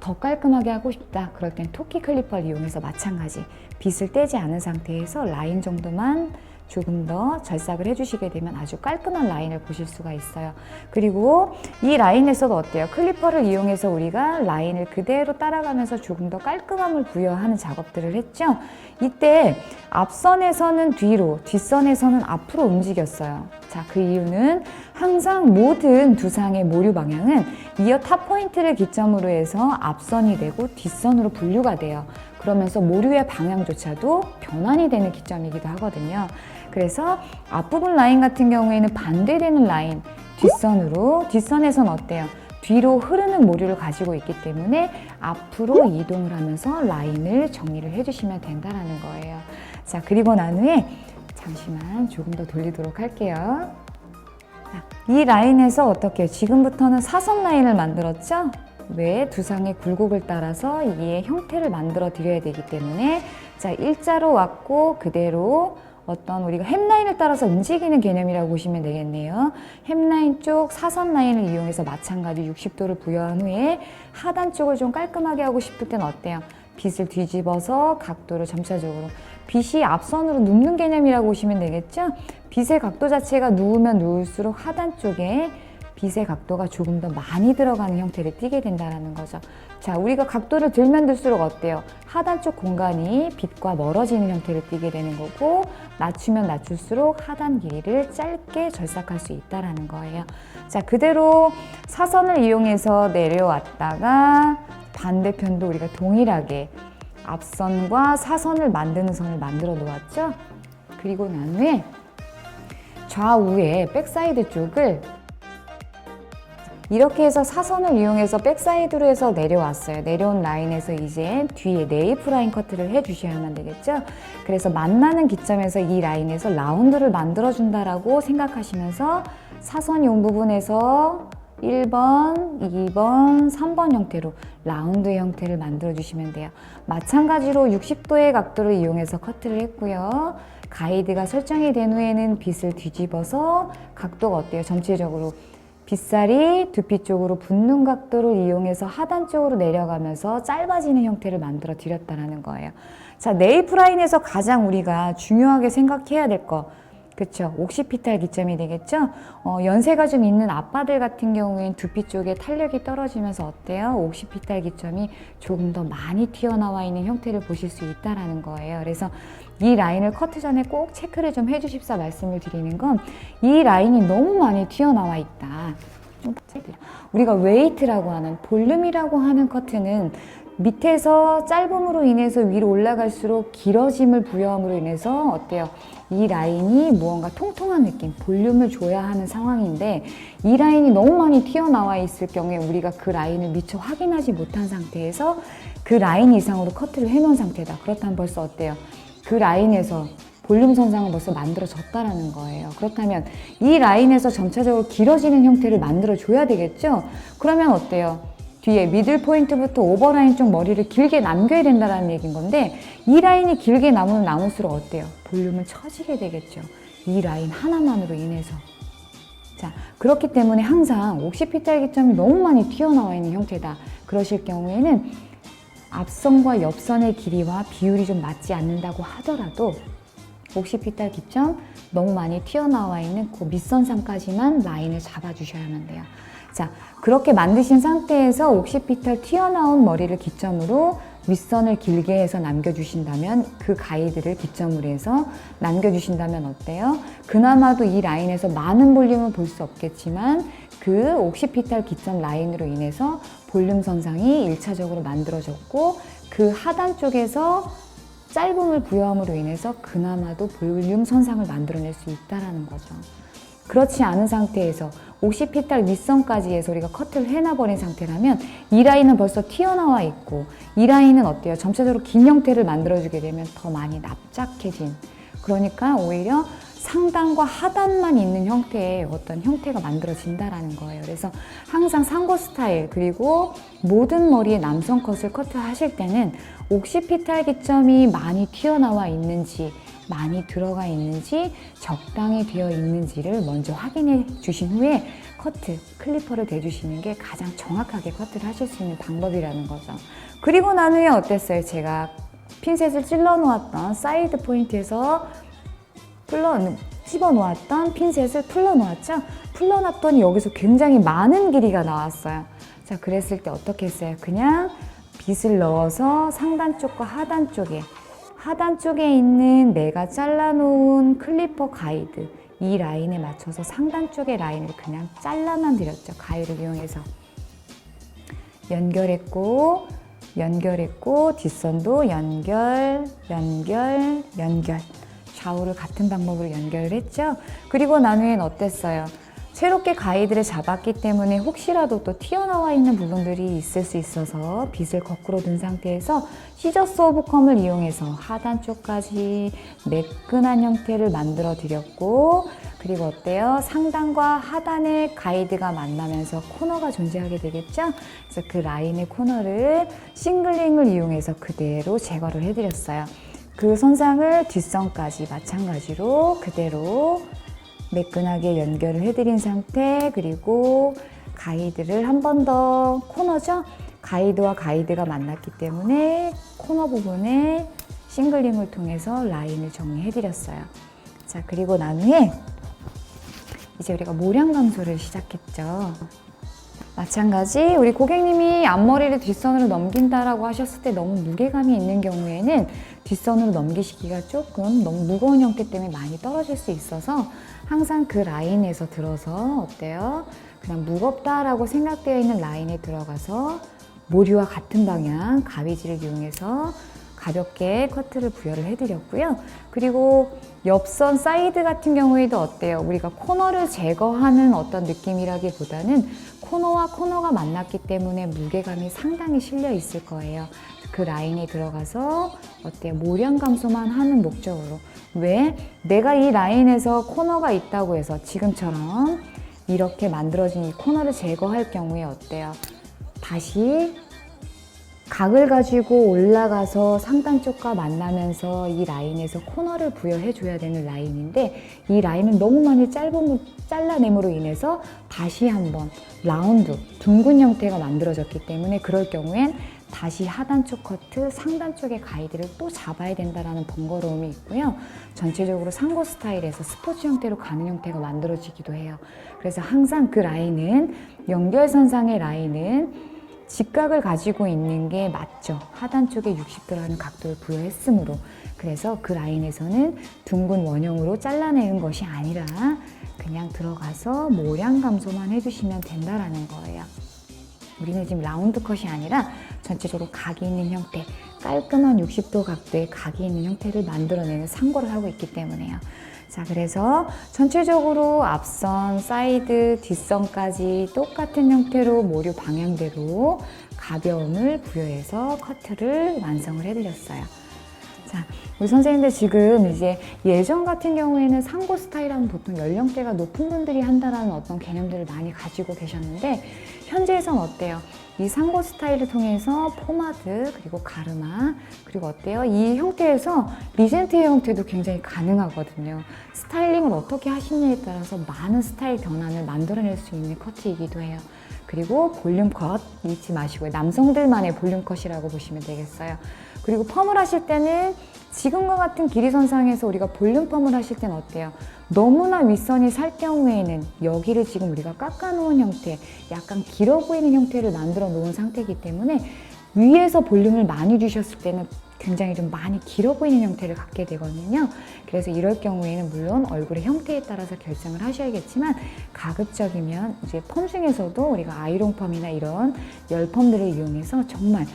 더 깔끔하게 하고 싶다. 그럴 땐 토끼 클리퍼를 이용해서 마찬가지 빗을 떼지 않은 상태에서 라인 정도만 조금 더 절삭을 해주시게 되면 아주 깔끔한 라인을 보실 수가 있어요. 그리고 이 라인에서도 어때요? 클리퍼를 이용해서 우리가 라인을 그대로 따라가면서 조금 더 깔끔함을 부여하는 작업들을 했죠. 이때 앞선에서는 뒤로, 뒷선에서는 앞으로 움직였어요. 자, 그 이유는 항상 모든 두상의 모류 방향은 이어 탑 포인트를 기점으로 해서 앞선이 되고 뒷선으로 분류가 돼요. 그러면서 모류의 방향조차도 변환이 되는 기점이기도 하거든요. 그래서 앞부분 라인 같은 경우에는 반대되는 라인, 뒷선에선 어때요? 뒤로 흐르는 모류를 가지고 있기 때문에 앞으로 이동을 하면서 라인을 정리를 해주시면 된다는 거예요. 자, 그리고 난 후에 잠시만 조금 더 돌리도록 할게요. 자, 이 라인에서 어떻게 해요? 지금부터는 사선 라인을 만들었죠? 왜? 두상의 굴곡을 따라서 이의 형태를 만들어 드려야 되기 때문에 자, 일자로 왔고 그대로 어떤 우리가 햄라인을 따라서 움직이는 개념이라고 보시면 되겠네요. 햄라인 쪽 사선 라인을 이용해서 마찬가지 60도를 부여한 후에 하단 쪽을 좀 깔끔하게 하고 싶을 때는 어때요? 빗을 뒤집어서 각도를 점차적으로 빗이 앞선으로 눕는 개념이라고 보시면 되겠죠? 빗의 각도 자체가 누우면 누울수록 하단 쪽에 빗의 각도가 조금 더 많이 들어가는 형태를 띠게 된다는 거죠. 자, 우리가 각도를 들면 들수록 어때요? 하단 쪽 공간이 빗과 멀어지는 형태를 띠게 되는 거고 낮추면 낮출수록 하단 길이를 짧게 절삭할 수 있다는 거예요. 자, 그대로 사선을 이용해서 내려왔다가 반대편도 우리가 동일하게 앞선과 사선을 만드는 선을 만들어 놓았죠. 그리고 난 후에 좌우에 백사이드 쪽을 이렇게 해서 사선을 이용해서 백사이드로 해서 내려왔어요. 내려온 라인에서 이제 뒤에 네이프 라인 커트를 해주셔야만 되겠죠. 그래서 만나는 기점에서 이 라인에서 라운드를 만들어준다라고 생각하시면서 사선이 온 부분에서 1번, 2번, 3번 형태로 라운드 형태를 만들어주시면 돼요. 마찬가지로 60도의 각도를 이용해서 커트를 했고요. 가이드가 설정이 된 후에는 빗을 뒤집어서 각도가 어때요? 전체적으로 빗살이 두피 쪽으로 붙는 각도를 이용해서 하단 쪽으로 내려가면서 짧아지는 형태를 만들어 드렸다라는 거예요. 자, 네이프라인에서 가장 우리가 중요하게 생각해야 될 거, 그쵸? 옥시피탈 기점이 되겠죠? 연세가 좀 있는 아빠들 같은 경우엔 두피 쪽에 탄력이 떨어지면서 어때요? 옥시피탈 기점이 조금 더 많이 튀어나와 있는 형태를 보실 수 있다라는 거예요. 그래서 이 라인을 커트 전에 꼭 체크를 좀 해주십사 말씀을 드리는 건, 이 라인이 너무 많이 튀어나와 있다. 우리가 웨이트라고 하는, 볼륨이라고 하는 커트는 밑에서 짧음으로 인해서 위로 올라갈수록 길어짐을 부여함으로 인해서 어때요? 이 라인이 무언가 통통한 느낌, 볼륨을 줘야 하는 상황인데, 이 라인이 너무 많이 튀어나와 있을 경우에 우리가 그 라인을 미처 확인하지 못한 상태에서 그 라인 이상으로 커트를 해놓은 상태다. 그렇다면 벌써 어때요? 그 라인에서 볼륨 선상을 벌써 만들어졌다라는 거예요. 그렇다면 이 라인에서 점차적으로 길어지는 형태를 만들어줘야 되겠죠? 그러면 어때요? 뒤에 미들 포인트부터 오버라인 쪽 머리를 길게 남겨야 된다는 얘기인 건데, 이 라인이 길게 남을수록 어때요? 볼륨을 처지게 되겠죠. 이 라인 하나만으로 인해서. 자, 그렇기 때문에 항상 옥시피탈 기점이 너무 많이 튀어나와 있는 형태다. 그러실 경우에는 앞선과 옆선의 길이와 비율이 좀 맞지 않는다고 하더라도 옥시피탈 기점 너무 많이 튀어나와 있는 그 밑선상까지만 라인을 잡아주셔야만 돼요. 자, 그렇게 만드신 상태에서 옥시피탈 튀어나온 머리를 기점으로 윗선을 길게 해서 남겨주신다면, 그 가이드를 기점으로 해서 남겨주신다면 어때요? 그나마도 이 라인에서 많은 볼륨은 볼 수 없겠지만 그 옥시피탈 기점 라인으로 인해서 볼륨 선상이 1차적으로 만들어졌고, 그 하단 쪽에서 짧음을 부여함으로 인해서 그나마도 볼륨 선상을 만들어낼 수 있다는 거죠. 그렇지 않은 상태에서 옥시피탈 윗선까지 해서 우리가 커트를 해놔버린 상태라면 이 라인은 벌써 튀어나와 있고, 이 라인은 어때요? 점차적으로 긴 형태를 만들어주게 되면 더 많이 납작해진, 그러니까 오히려 상단과 하단만 있는 형태의 어떤 형태가 만들어진다라는 거예요. 그래서 항상 상고 스타일, 그리고 모든 머리의 남성 컷을 커트하실 때는 옥시피탈 기점이 많이 튀어나와 있는지, 많이 들어가 있는지, 적당히 되어 있는지를 먼저 확인해 주신 후에 커트, 클리퍼를 대주시는 게 가장 정확하게 커트를 하실 수 있는 방법이라는 거죠. 그리고 난 후에 어땠어요? 제가 핀셋을 찔러 놓았던 사이드 포인트에서 찝어 놓았던 핀셋을 풀러 놓았죠? 풀러 놨더니 여기서 굉장히 많은 길이가 나왔어요. 자, 그랬을 때 어떻게 했어요? 그냥 빗을 넣어서 상단 쪽과 하단 쪽에 있는 내가 잘라놓은 클리퍼 가이드, 이 라인에 맞춰서 상단 쪽의 라인을 그냥 잘라만 드렸죠. 가위를 이용해서 연결했고, 뒷선도 연결, 좌우를 같은 방법으로 연결을 했죠. 그리고 난 후엔 어땠어요? 새롭게 가이드를 잡았기 때문에 혹시라도 또 튀어나와 있는 부분들이 있을 수 있어서 빗을 거꾸로 든 상태에서 시저스 오브컴을 이용해서 하단 쪽까지 매끈한 형태를 만들어 드렸고, 그리고 어때요? 상단과 하단의 가이드가 만나면서 코너가 존재하게 되겠죠? 그래서 그 라인의 코너를 싱글링을 이용해서 그대로 제거를 해드렸어요. 그 선상을 뒷선까지 마찬가지로 그대로 매끈하게 연결을 해드린 상태, 그리고 가이드를 한 번 더, 코너죠? 가이드와 가이드가 만났기 때문에 코너 부분에 싱글링을 통해서 라인을 정리해드렸어요. 자, 그리고 난 후에 이제 우리가 모량 감소를 시작했죠. 마찬가지 우리 고객님이 앞머리를 뒷선으로 넘긴다라고 하셨을 때 너무 무게감이 있는 경우에는 뒷선으로 넘기시기가 조금 너무 무거운 형태 때문에 많이 떨어질 수 있어서 항상 그 라인에서 들어서 어때요? 그냥 무겁다라고 생각되어 있는 라인에 들어가서 모류와 같은 방향 가위질을 이용해서 가볍게 커트를 부여를 해드렸고요. 그리고 옆선 사이드 같은 경우에도 어때요? 우리가 코너를 제거하는 어떤 느낌이라기보다는 코너와 코너가 만났기 때문에 무게감이 상당히 실려 있을 거예요. 그 라인에 들어가서 어때요? 모량 감소만 하는 목적으로. 왜? 내가 이 라인에서 코너가 있다고 해서 지금처럼 이렇게 만들어진 이 코너를 제거할 경우에 어때요? 다시 각을 가지고 올라가서 상단 쪽과 만나면서 이 라인에서 코너를 부여해 줘야 되는 라인인데 이 라인은 너무 많이 잘라냄으로 인해서 다시 한번 라운드, 둥근 형태가 만들어졌기 때문에 그럴 경우엔 다시 하단 쪽 커트, 상단 쪽의 가이드를 또 잡아야 된다는 번거로움이 있고요. 전체적으로 상고 스타일에서 스포츠 형태로 가는 형태가 만들어지기도 해요. 그래서 항상 그 라인은 연결선상의 라인은 직각을 가지고 있는 게 맞죠. 하단 쪽에 60도라는 각도를 부여했으므로. 그래서 그 라인에서는 둥근 원형으로 잘라내는 것이 아니라 그냥 들어가서 모량 감소만 해주시면 된다라는 거예요. 우리는 지금 라운드 컷이 아니라 전체적으로 각이 있는 형태, 깔끔한 60도 각도의 각이 있는 형태를 만들어내는 상고를 하고 있기 때문에요. 자, 그래서 전체적으로 앞선, 사이드, 뒷선까지 똑같은 형태로 모류 방향대로 가벼움을 부여해서 커트를 완성을 해드렸어요. 자, 우리 선생님들 지금 이제 예전 같은 경우에는 상고 스타일 하면 보통 연령대가 높은 분들이 한다라는 어떤 개념들을 많이 가지고 계셨는데 현재에선 어때요? 이 상고 스타일을 통해서 포마드 그리고 가르마 그리고 어때요? 이 형태에서 리젠트의 형태도 굉장히 가능하거든요. 스타일링을 어떻게 하시느냐에 따라서 많은 스타일 변환을 만들어낼 수 있는 커트이기도 해요. 그리고 볼륨 컷 잊지 마시고요. 남성들만의 볼륨 컷이라고 보시면 되겠어요. 그리고 펌을 하실 때는 지금과 같은 길이선상에서 우리가 볼륨 펌을 하실 때는 어때요? 너무나 윗선이 살 경우에는 여기를 지금 우리가 깎아놓은 형태, 약간 길어 보이는 형태를 만들어 놓은 상태이기 때문에 위에서 볼륨을 많이 주셨을 때는 굉장히 좀 많이 길어 보이는 형태를 갖게 되거든요. 그래서 이럴 경우에는 물론 얼굴의 형태에 따라서 결정을 하셔야겠지만 가급적이면 이제 펌 중에서도 우리가 아이롱 펌이나 이런 열 펌들을 이용해서 정말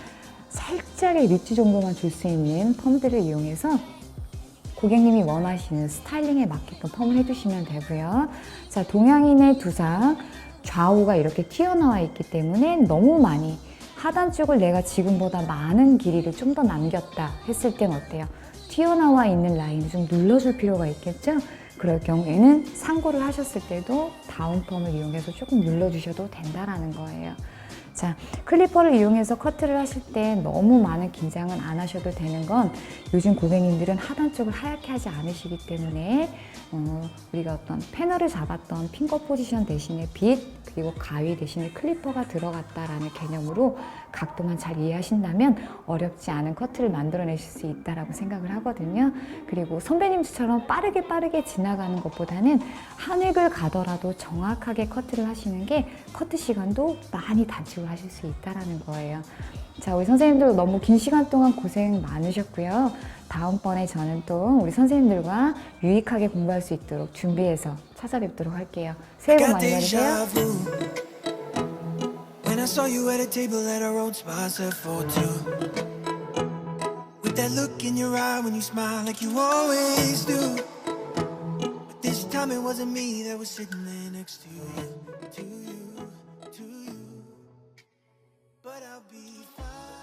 살짝의 리치 정도만 줄 수 있는 펌들을 이용해서 고객님이 원하시는 스타일링에 맞게끔 펌을 해주시면 되고요. 자, 동양인의 두상 좌우가 이렇게 튀어나와 있기 때문에 너무 많이 하단 쪽을 내가 지금보다 많은 길이를 좀 더 남겼다 했을 땐 어때요? 튀어나와 있는 라인을 좀 눌러줄 필요가 있겠죠? 그럴 경우에는 상고를 하셨을 때도 다운 펌을 이용해서 조금 눌러주셔도 된다라는 거예요. 자, 클리퍼를 이용해서 커트를 하실 때 너무 많은 긴장은 안 하셔도 되는 건 요즘 고객님들은 하단 쪽을 하얗게 하지 않으시기 때문에 우리가 어떤 패널을 잡았던 핑거 포지션 대신에 빗 그리고 가위 대신에 클리퍼가 들어갔다라는 개념으로 각도만 잘 이해하신다면 어렵지 않은 커트를 만들어내실 수 있다라고 생각을 하거든요. 그리고 선배님처럼 빠르게 지나가는 것보다는 한 획을 가더라도 정확하게 커트를 하시는 게 커트 시간도 많이 단축을 하실 수 있다라는 거예요. 자, 우리 선생님들 너무 긴 시간 동안 고생 많으셨고요. 다음번에 저는 또 우리 선생님들과 유익하게 공부할 수 있도록 준비해서 찾아뵙도록 할게요. 새해 복 많이 받으세요. When I saw you at a table at our own spot set for two, with that look in your eye when you smile like you always do. But this time it wasn't me that was sitting there next to you, to you, to you. But I'll be fine.